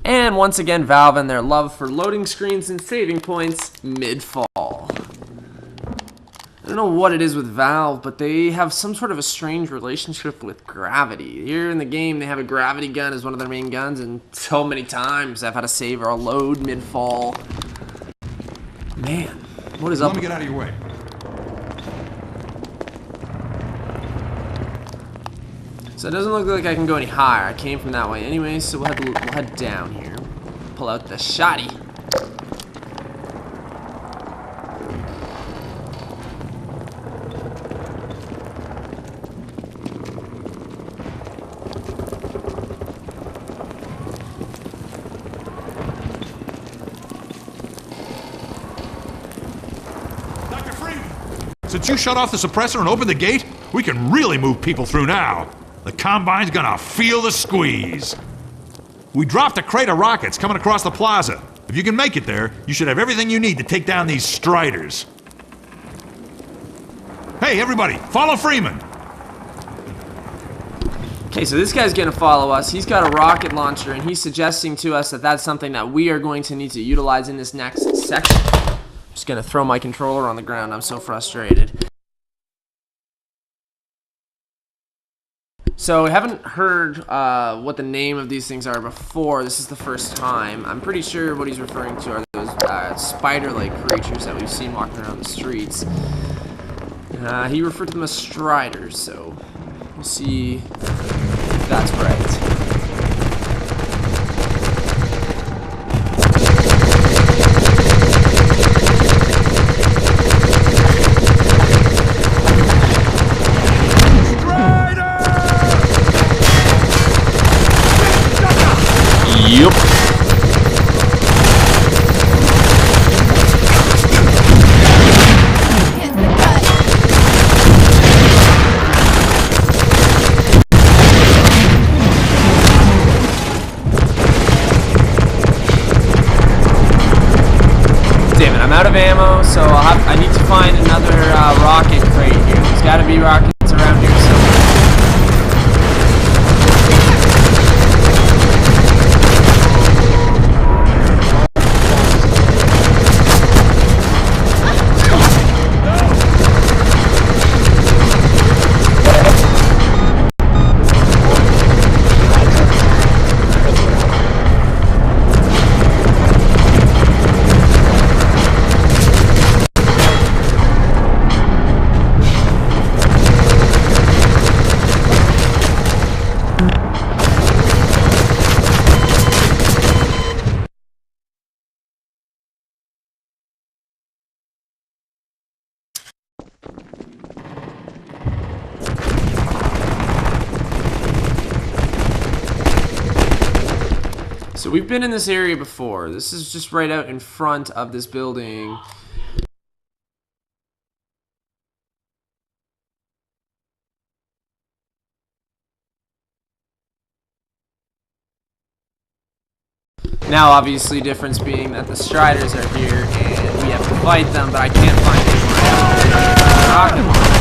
And once again, Valve and their love for loading screens and saving points mid-fall. I don't know what it is with Valve, but they have some sort of a strange relationship with gravity. Here in the game, they have a gravity gun as one of their main guns, and so many times I've had to save or load mid-fall. Man, what is up? Let me get out of your way. So it doesn't look like I can go any higher. I came from that way anyway, so we'll head down here. Pull out the shotty. Once you shut off the suppressor and open the gate, we can really move people through now. The Combine's gonna feel the squeeze. We dropped a crate of rockets coming across the plaza. If you can make it there, you should have everything you need to take down these Striders. Hey, everybody, follow Freeman! Okay, so this guy's gonna follow us. He's got a rocket launcher, and he's suggesting to us that that's something that we are going to need to utilize in this next section. I'm just gonna throw my controller on the ground. I'm so frustrated. So, I haven't heard what the name of these things are before. This is the first time. I'm pretty sure what he's referring to are those spider-like creatures that we've seen walking around the streets. He referred to them as Striders, so we'll see if that's right. Yup. Damn it, I'm out of ammo, so I need to find another rocket crate here. There's gotta be rockets around here somewhere. So we've been in this area before. This is just right out in front of this building. Now, obviously, difference being that the Striders are here and we have to fight them, but I can't find anywhere else.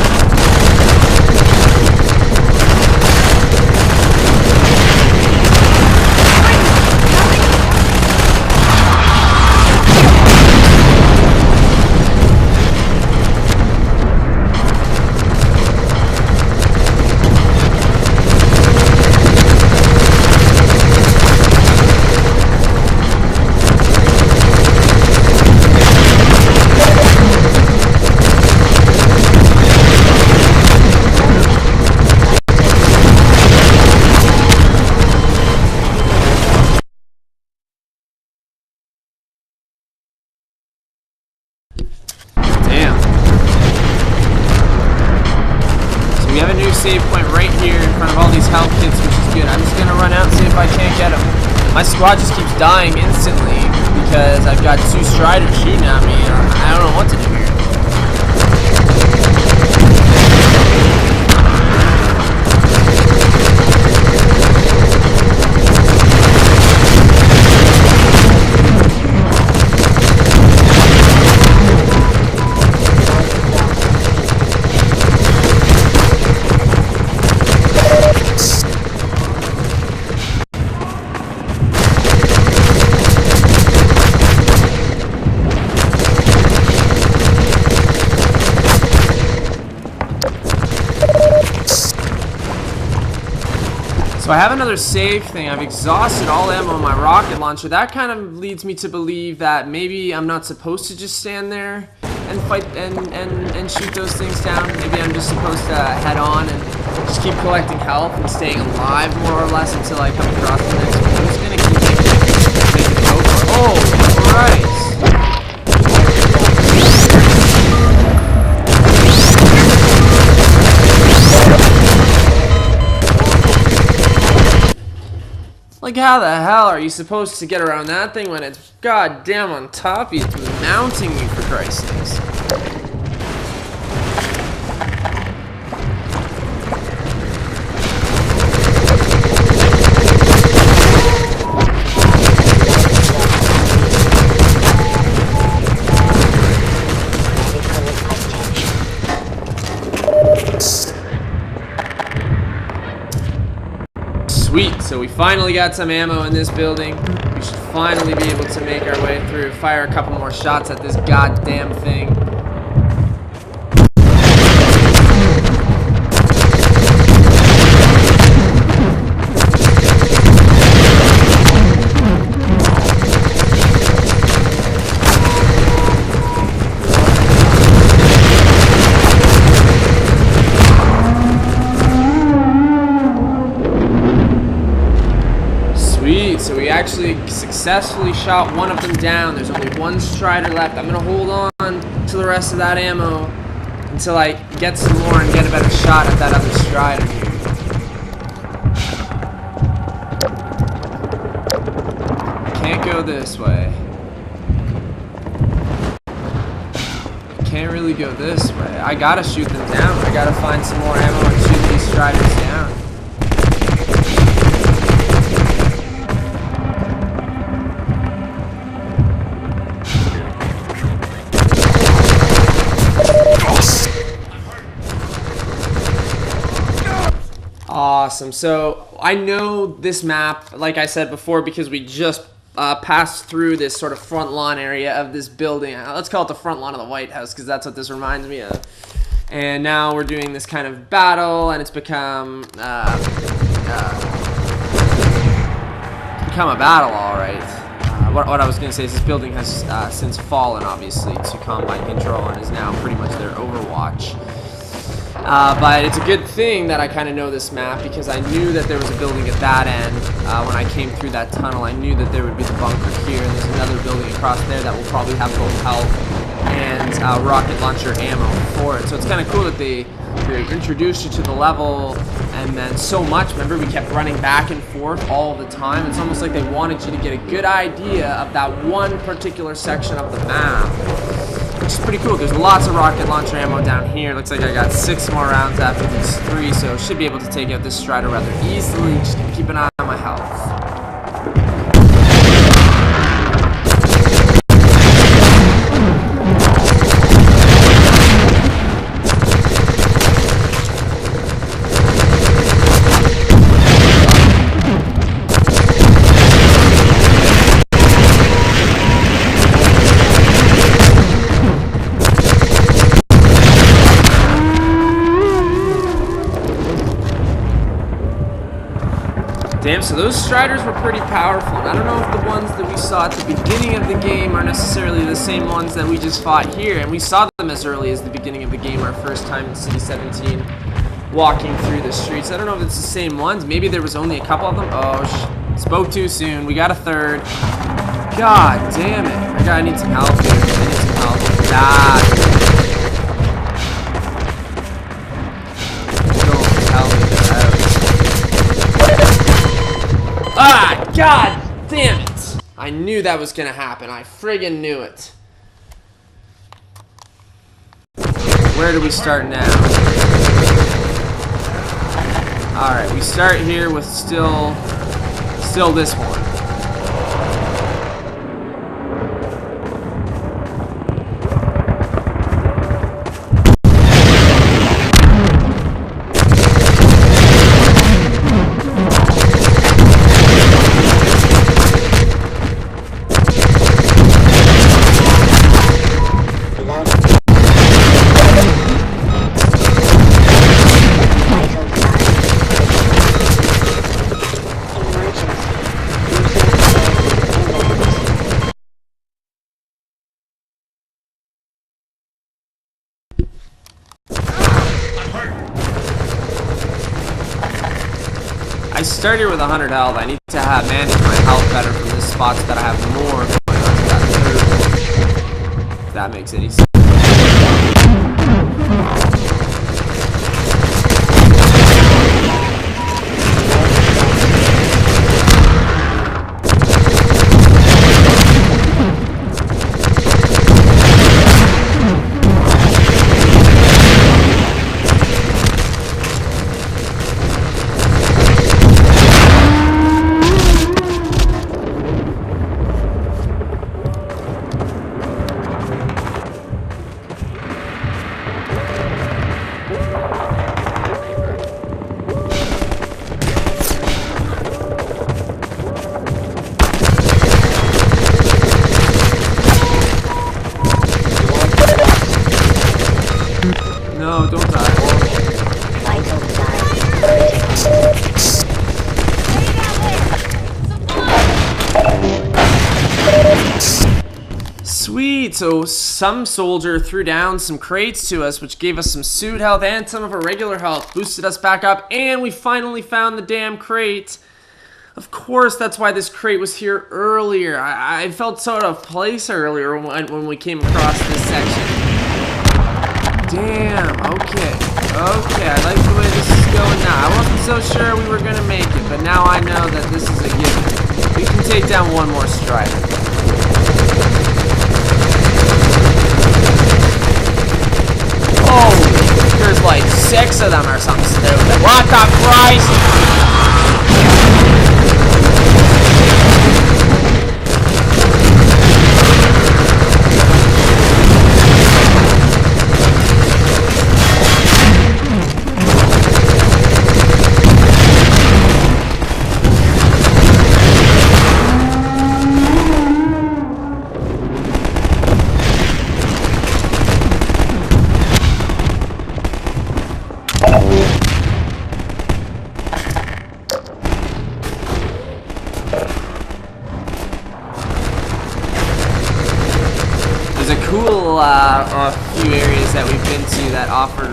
We have a new save point right here in front of all these health kits, which is good. I'm just gonna run out and see if I can't get them. My squad just keeps dying instantly because I've got two Striders shooting at me and I don't know what to do here. So I have another save thing. I've exhausted all ammo in my rocket launcher. That kind of leads me to believe that maybe I'm not supposed to just stand there and fight and shoot those things down. Maybe I'm just supposed to head on and just keep collecting health and staying alive more or less until I come across the next one. I'm just gonna keep making go for it. Oh, Christ. Like, how the hell are you supposed to get around that thing when it's goddamn on top of you? It's mounting you, for Christ's sakes. so we finally got some ammo in this building. We should finally be able to make our way through. Fire a couple more shots at this goddamn thing. So we actually successfully shot one of them down. There's only one Strider left. I'm gonna hold on to the rest of that ammo until I get some more and get a better shot at that other Strider here. Can't go this way. Can't really go this way. I gotta shoot them down. I gotta find some more ammo and shoot these Striders down. Awesome. So I know this map, like I said before, because we just passed through this sort of front lawn area of this building. Let's call it the front lawn of the White House, because that's what this reminds me of. And now we're doing this kind of battle, and it's become a battle, all right. What I was going to say is this building has since fallen, obviously, to Combine Control, and is now pretty much their Overwatch. But it's a good thing that I kind of know this map, because I knew that there was a building at that end. When I came through that tunnel, I knew that there would be the bunker here, and there's another building across there that will probably have both health and rocket launcher ammo for it. So it's kind of cool that they introduced you to the level, and then so much. Remember, we kept running back and forth all the time. It's almost like they wanted you to get a good idea of that one particular section of the map, which is pretty cool. There's lots of rocket launcher ammo down here. Looks like I got 6 more rounds after these 3, so should be able to take out this Strider rather easily. Just keep an eye on my health. Damn, so those Striders were pretty powerful, and I don't know if the ones that we saw at the beginning of the game are necessarily the same ones that we just fought here, and we saw them as early as the beginning of the game, our first time in City 17, walking through the streets. I don't know if it's the same ones. Maybe there was only a couple of them. Oh, spoke too soon. We got a third. God damn it. I need some help here. I need some help. Don't tell me that. Ah, god damn it! I knew that was gonna happen. I friggin' knew it. Where do we start now? Alright, we start here with still this one. I started with 100 health. I need to manage my health better from this spot so that I have more going on to that third. If that makes any sense. Sweet. So some soldier threw down some crates to us, which gave us some suit health and some of our regular health, boosted us back up, and we finally found the damn crate. Of course, that's why this crate was here earlier. I felt so out of place earlier when we came across this section. Damn, okay. Okay, I like the way this is going now. I wasn't so sure we were going to make it, but now I know that this is a given. We can take down one more strider. Oh, there's like 6 of them or something stupid. What the Christ? There's a cool few areas that we've been to that offer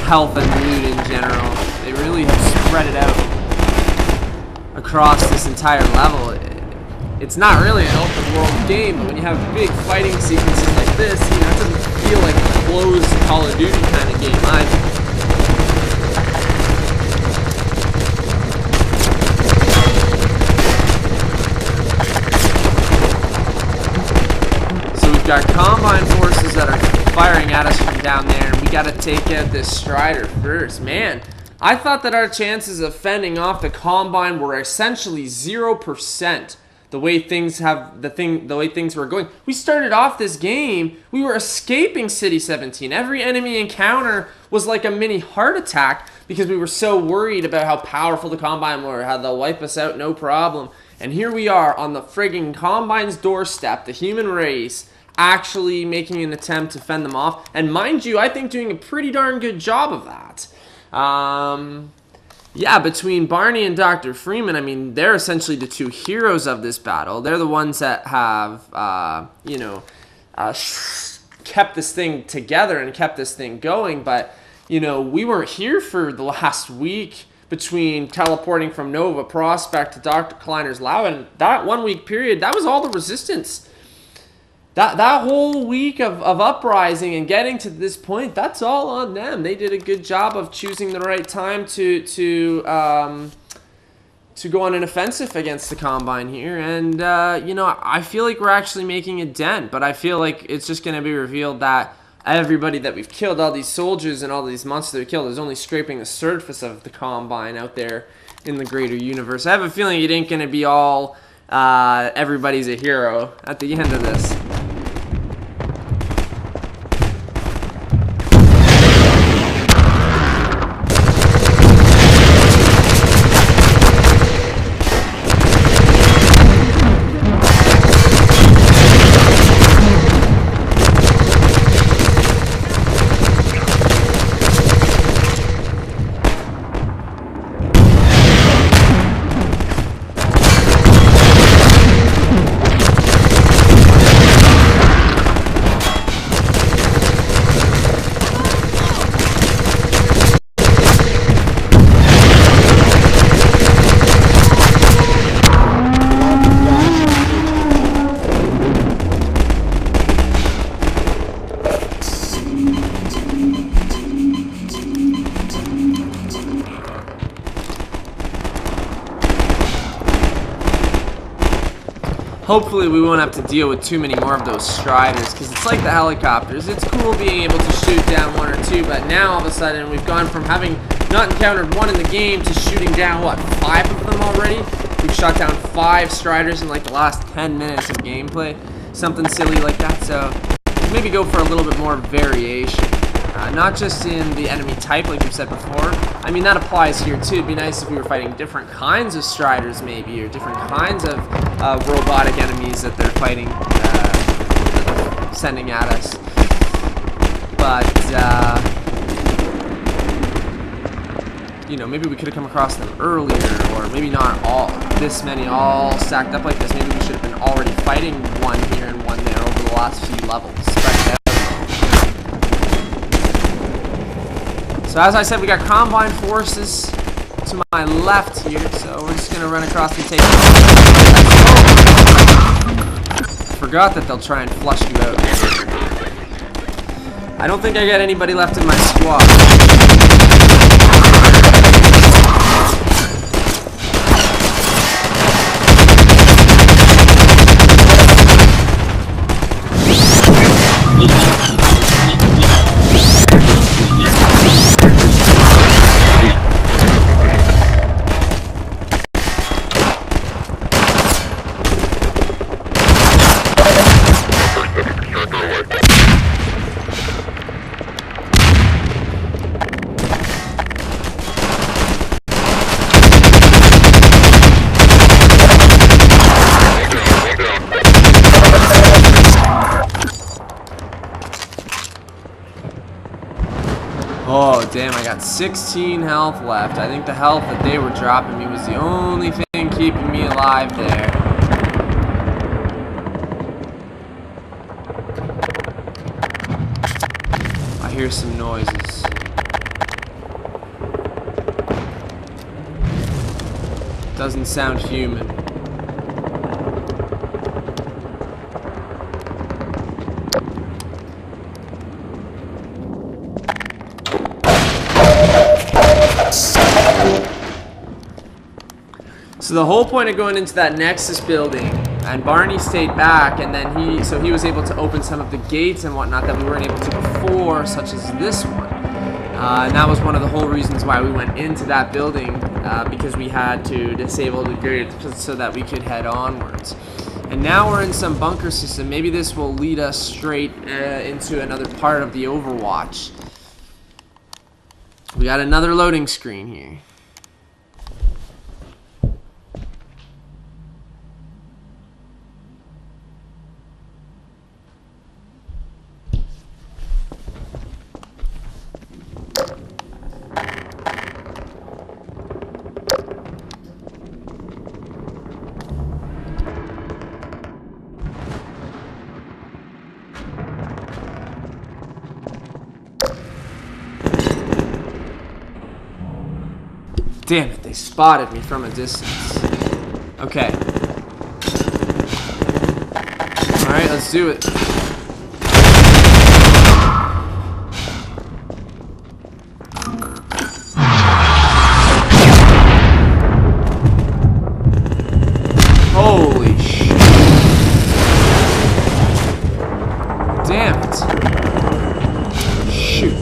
health and loot in general. They really have spread it out across this entire level. It's not really an open world game, but when you have big fighting sequences like this, you know, it doesn't feel like a closed Call of Duty kind of game either. We've got Combine forces that are firing at us from down there, and we got to take out this Strider first. Man, I thought that our chances of fending off the Combine were essentially 0%. The way things were going. We started off this game, we were escaping City 17. Every enemy encounter was like a mini heart attack because we were so worried about how powerful the Combine were, how they'll wipe us out no problem. And here we are on the frigging Combine's doorstep, the human race, actually making an attempt to fend them off. And mind you, I think doing a pretty darn good job of that. Yeah, between Barney and Dr. Freeman, I mean, they're essentially the two heroes of this battle. They're the ones that have, kept this thing together and kept this thing going. But, you know, we weren't here for the last week between teleporting from Nova Prospect to Dr. Kleiner's lab. And that 1 week period, that was all the resistance. That whole week of uprising and getting to this point, that's all on them. They did a good job of choosing the right time to go on an offensive against the Combine here. And, you know, I feel like we're actually making a dent, but I feel like it's just going to be revealed that everybody that we've killed, all these soldiers and all these monsters that we killed, is only scraping the surface of the Combine out there in the greater universe. I have a feeling it ain't going to be all everybody's a hero at the end of this. Hopefully we won't have to deal with too many more of those Striders, because it's like the helicopters. It's cool being able to shoot down 1 or 2, but now all of a sudden we've gone from having not encountered 1 in the game to shooting down, what, 5 of them already? We've shot down 5 Striders in like the last 10 minutes of gameplay. Something silly like that, so maybe go for a little bit more variation. Not just in the enemy type, like we've said before. I mean, that applies here too. It'd be nice if we were fighting different kinds of Striders maybe, or different kinds of robotic enemies that they're fighting, that they're sending at us. But, you know, maybe we could have come across them earlier, or maybe not all this many all stacked up like this. Maybe we should have been already fighting one here and one there over the last few levels. Spread out. So as I said, we got combined forces to my left here, so we're just gonna run across and take them. Forgot that they'll try and flush you out. I don't think I got anybody left in my squad. Oh, damn, I got 16 health left. I think the health that they were dropping me was the only thing keeping me alive there. I hear some noises. Doesn't sound human. So the whole point of going into that Nexus building, and Barney stayed back, and then he was able to open some of the gates and whatnot that we weren't able to before, such as this one. And that was one of the whole reasons why we went into that building, because we had to disable the gates so that we could head onwards. And now we're in some bunker system. Maybe this will lead us straight into another part of the Overwatch. We got another loading screen here. Damn it, they spotted me from a distance. Okay. Alright, let's do it. Holy shit. Damn it. Shoot.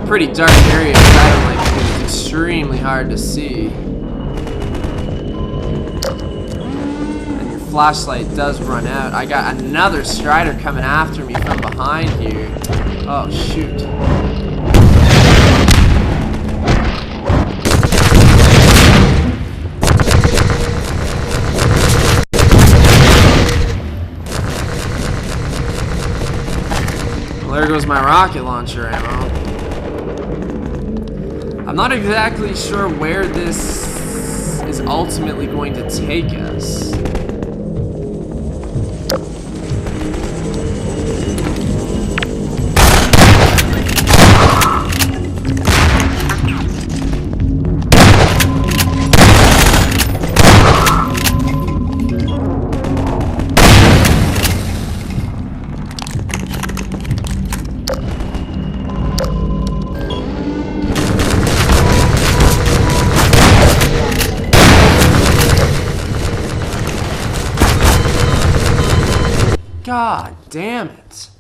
Pretty dark area, but I don't like it. It's extremely hard to see. And your flashlight does run out. I got another Strider coming after me from behind here. Oh, shoot. Well, there goes my rocket launcher ammo. I'm not exactly sure where this is ultimately going to take us. God damn it.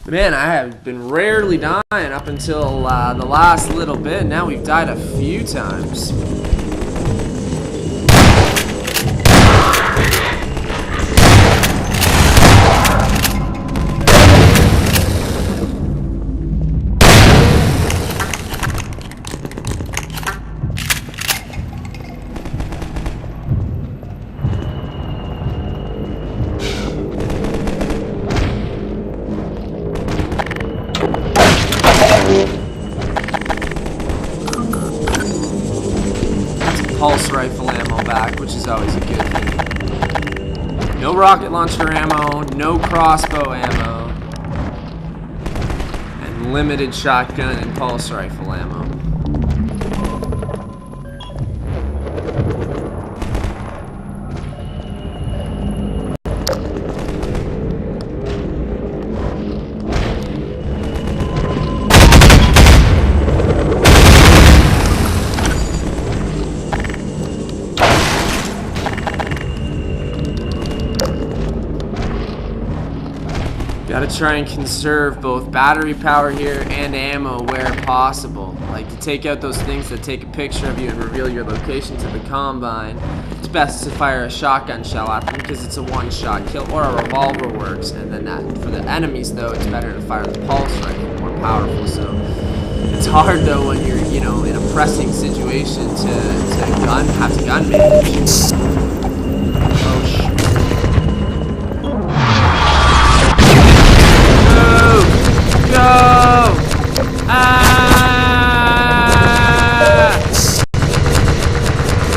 Man, I have been rarely dying up until the last little bit. Now we've died a few times. Some pulse rifle ammo back, which is always a good thing. No rocket launcher ammo, no crossbow ammo, and limited shotgun and pulse rifle ammo. Gotta try and conserve both battery power here and ammo where possible. Like to take out those things that take a picture of you and reveal your location to the Combine. It's best to fire a shotgun shell at them because it's a one-shot kill, or a revolver works. And then for the enemies though, it's better to fire the pulse rifle, more powerful. So it's hard though when you're, you know, in a pressing situation to have to gun manage. Oh shit. Go!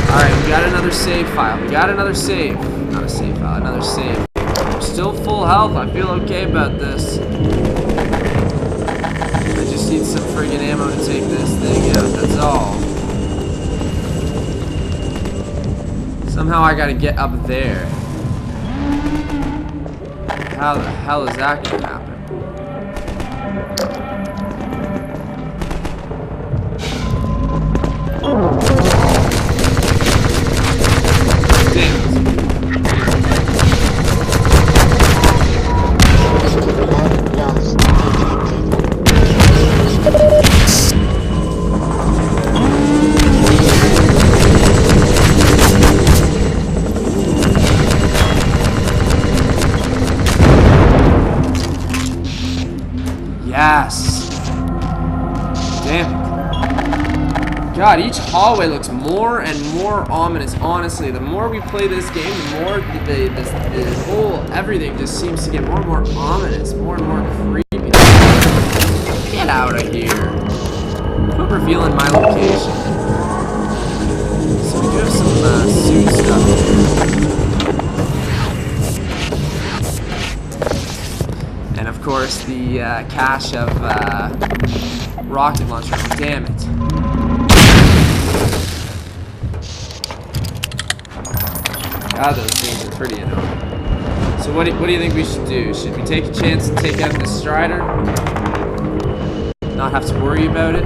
Alright, we got another save file. We got another save. Not a save file, another save. We're still full health. I feel okay about this. I just need some friggin' ammo to take this thing out, that's all. Somehow I gotta get up there. How the hell is that gonna happen? Yes. Damn it. God, each hallway looks more and more ominous. Honestly, the more we play this game, the more the whole everything just seems to get more and more ominous, more and more creepy. Get out of here. Quit revealing my location. So we do have some suit stuff here. And of course, the cache of rocket launcher. Damn it. God, those things are pretty annoying. So what do you think we should do? Should we take a chance and take out this Strider? Not have to worry about it?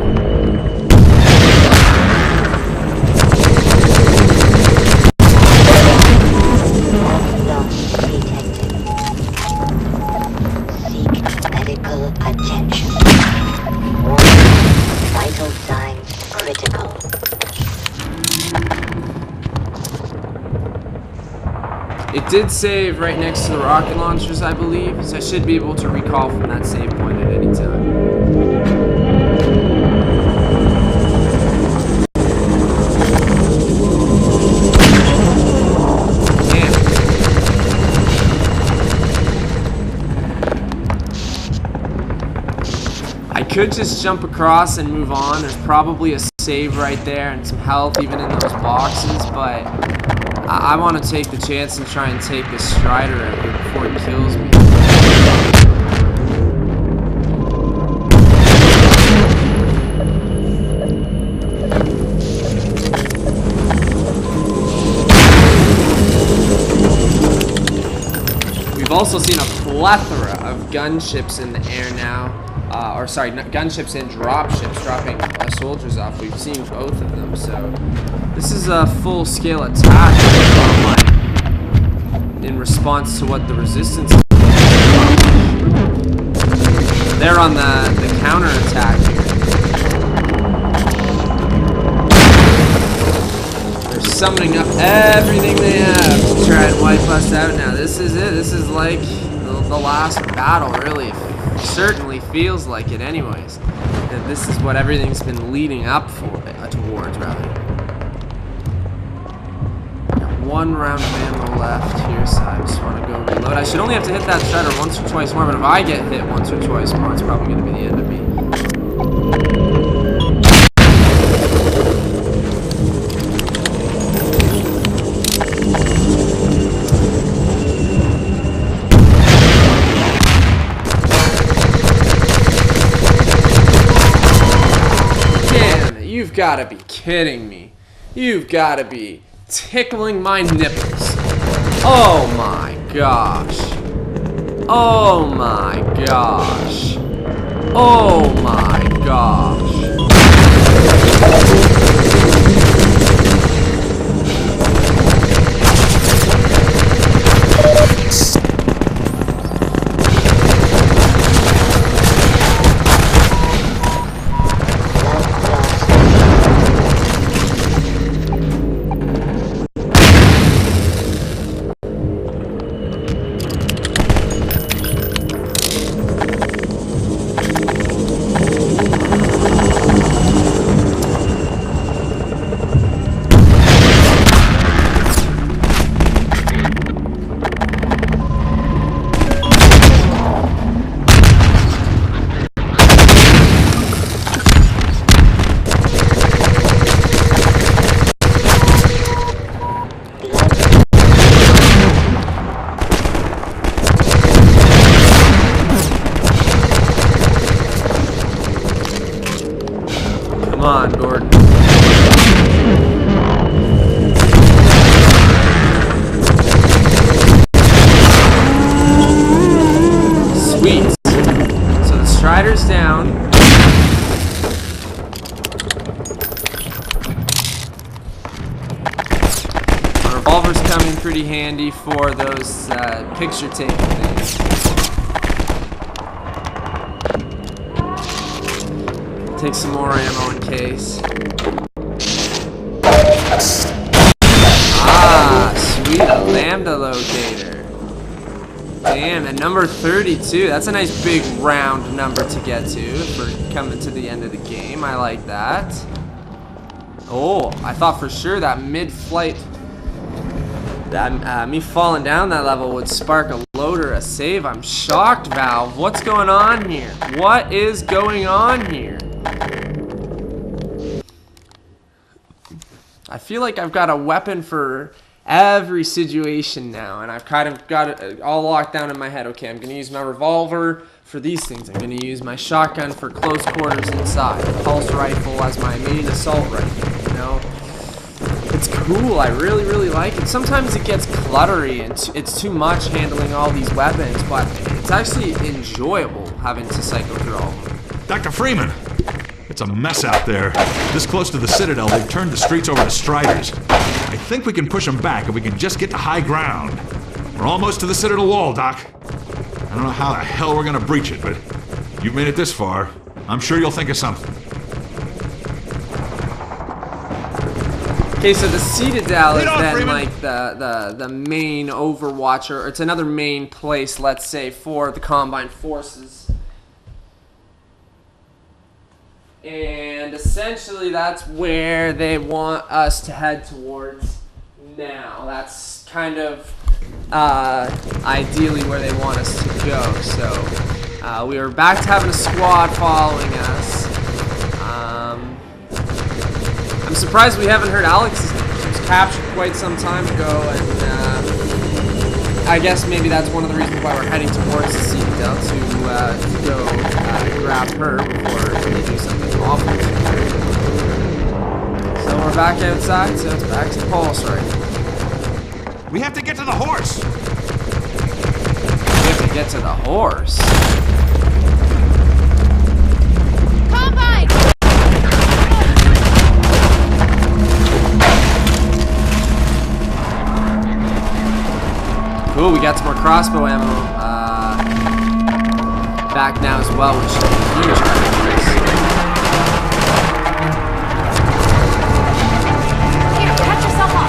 It did save right next to the rocket launchers, I believe, so I should be able to recall from that save point at any time. Damn. I could just jump across and move on. There's probably a save right there and some health even in those boxes, but I want to take the chance and try and take this Strider out here before he kills me. We've also seen a plethora of gunships in the air now. Or sorry, gunships and dropships dropping soldiers off. We've seen both of them, so this is a full-scale attack in response to what the resistance is. They're on the counter-attack here. They're summoning up everything they have to try and wipe us out now. This is it. This is like the last battle, really. Certainly feels like it anyways. And this is what everything's been leading up towards, rather. Got one round of ammo left here, so I just want to go reload. I should only have to hit that Strider once or twice more, but if I get hit once or twice more, it's probably going to be the end of me. You've got to be kidding me. You've got to be tickling my nipples. Oh my gosh. Oh my gosh. Oh my gosh. Come on, Gordon. Sweet. So the Strider's down. Our revolver's coming pretty handy for those picture taking things. Take some more ammo in case. Ah, sweet, a lambda locator. Damn, at number 32, that's a nice big round number to get to for coming to the end of the game. I like that. Oh, I thought for sure that mid-flight, that me falling down that level would spark a load or a save. I'm shocked, Valve. What's going on here? What is going on here? I feel like I've got a weapon for every situation now, and I've kind of got it all locked down in my head. Okay, I'm going to use my revolver for these things. I'm going to use my shotgun for close quarters inside. The pulse rifle as my main assault rifle, you know? It's cool. I really, really like it. Sometimes it gets cluttery, and it's too much handling all these weapons, but it's actually enjoyable having to cycle through all of them. Dr. Freeman! It's a mess out there. This close to the Citadel, they've turned the streets over to Striders. I think we can push them back if we can just get to high ground. We're almost to the Citadel wall, Doc. I don't know how the hell we're gonna breach it, but you've made it this far. I'm sure you'll think of something. Okay, so the Citadel is then like the main overwatch, or it's another main place, let's say, for the Combined Forces. And essentially that's where they want us to head towards now. That's kind of ideally where they want us to go. So we are back to having a squad following us. I'm surprised we haven't heard Alyx was captured quite some time ago, and I guess maybe that's one of the reasons why we're heading towards the Citadel to go grab her before they do something awful. So we're back outside, so it's back to the pulse rifle. We have to get to the horse! We have to get to the horse. Combine! Cool, we got some more crossbow ammo back now as well, which should be huge. Here, catch yourself up.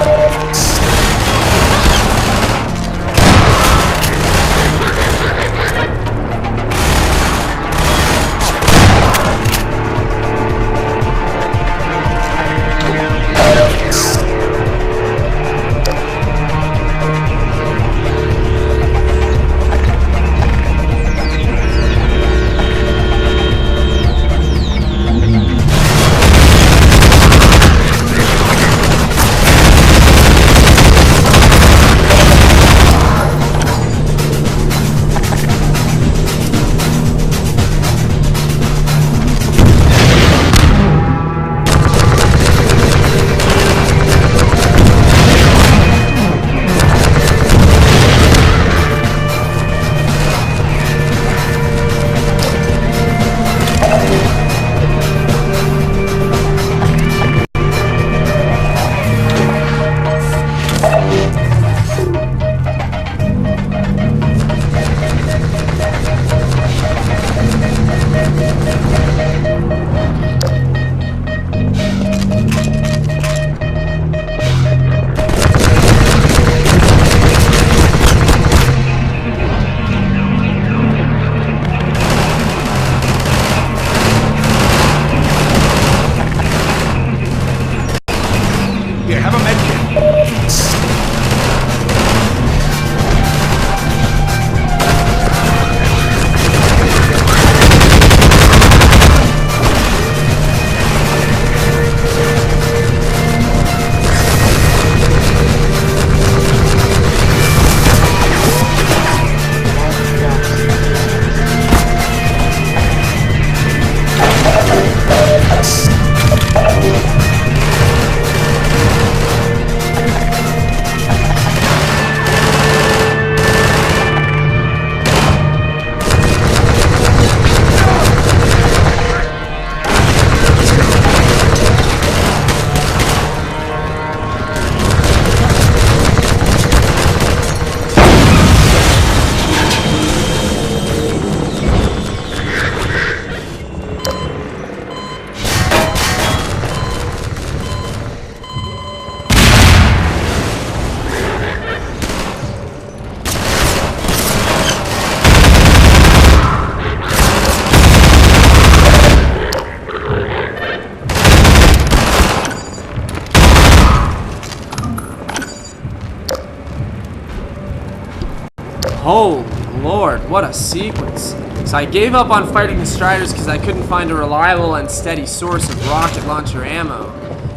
Holy Lord, what a sequence. So I gave up on fighting the Striders because I couldn't find a reliable and steady source of rocket launcher ammo.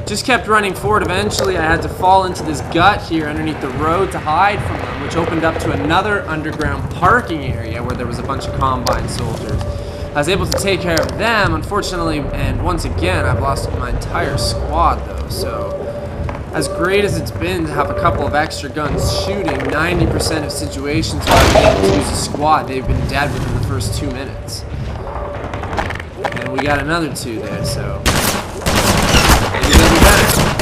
Just kept running forward. Eventually I had to fall into this gut here underneath the road to hide from them, which opened up to another underground parking area where there was a bunch of Combine soldiers. I was able to take care of them, unfortunately, and once again I've lost my entire squad though, so as great as it's been to have a couple of extra guns shooting, 90% of situations where I've been able to use a squad, they've been dead within the first 2 minutes. And we got another 2 there, so maybe they'll be better.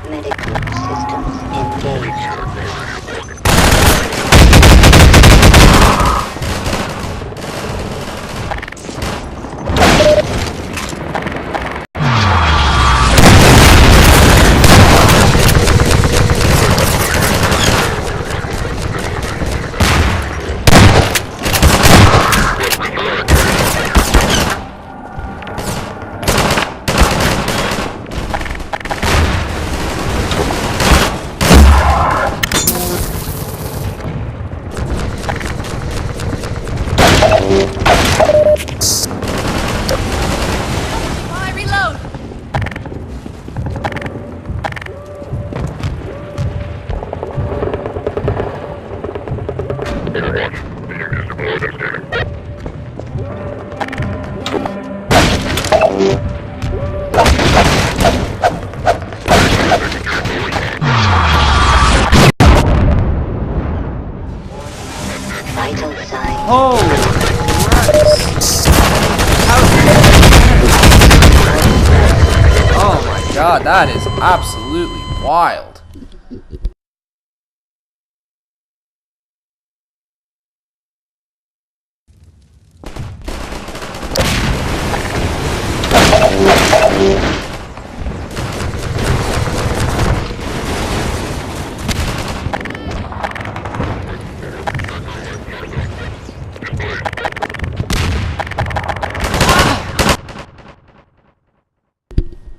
Medical systems engaged. Vital signs. Holy Christ. Oh my god, that is absolutely wild.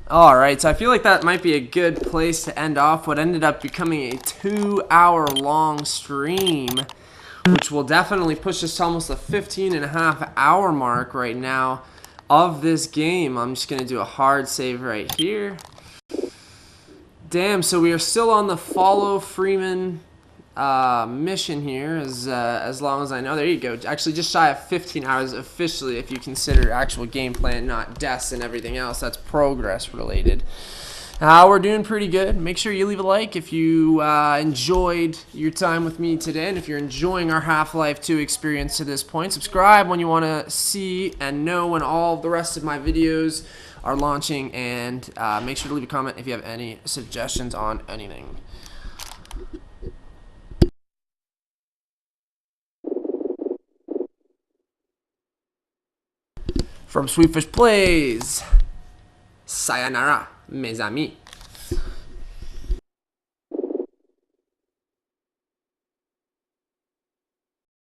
Alright, so I feel like that might be a good place to end off what ended up becoming a 2-hour long stream, which will definitely push us to almost the 15.5-hour mark right now of this game. I'm just going to do a hard save right here. Damn, so we are still on the follow Freeman mission here, as long as I know. There you go. Actually, just shy of 15 hours officially, if you consider actual gameplay and not deaths and everything else. That's progress related. We're doing pretty good. Make sure you leave a like if you enjoyed your time with me today, and if you're enjoying our Half-Life 2 experience to this point. Subscribe when you want to see and know when all the rest of my videos are launching, and make sure to leave a comment if you have any suggestions on anything. From sweetfishPLAYS, sayonara, mes amis.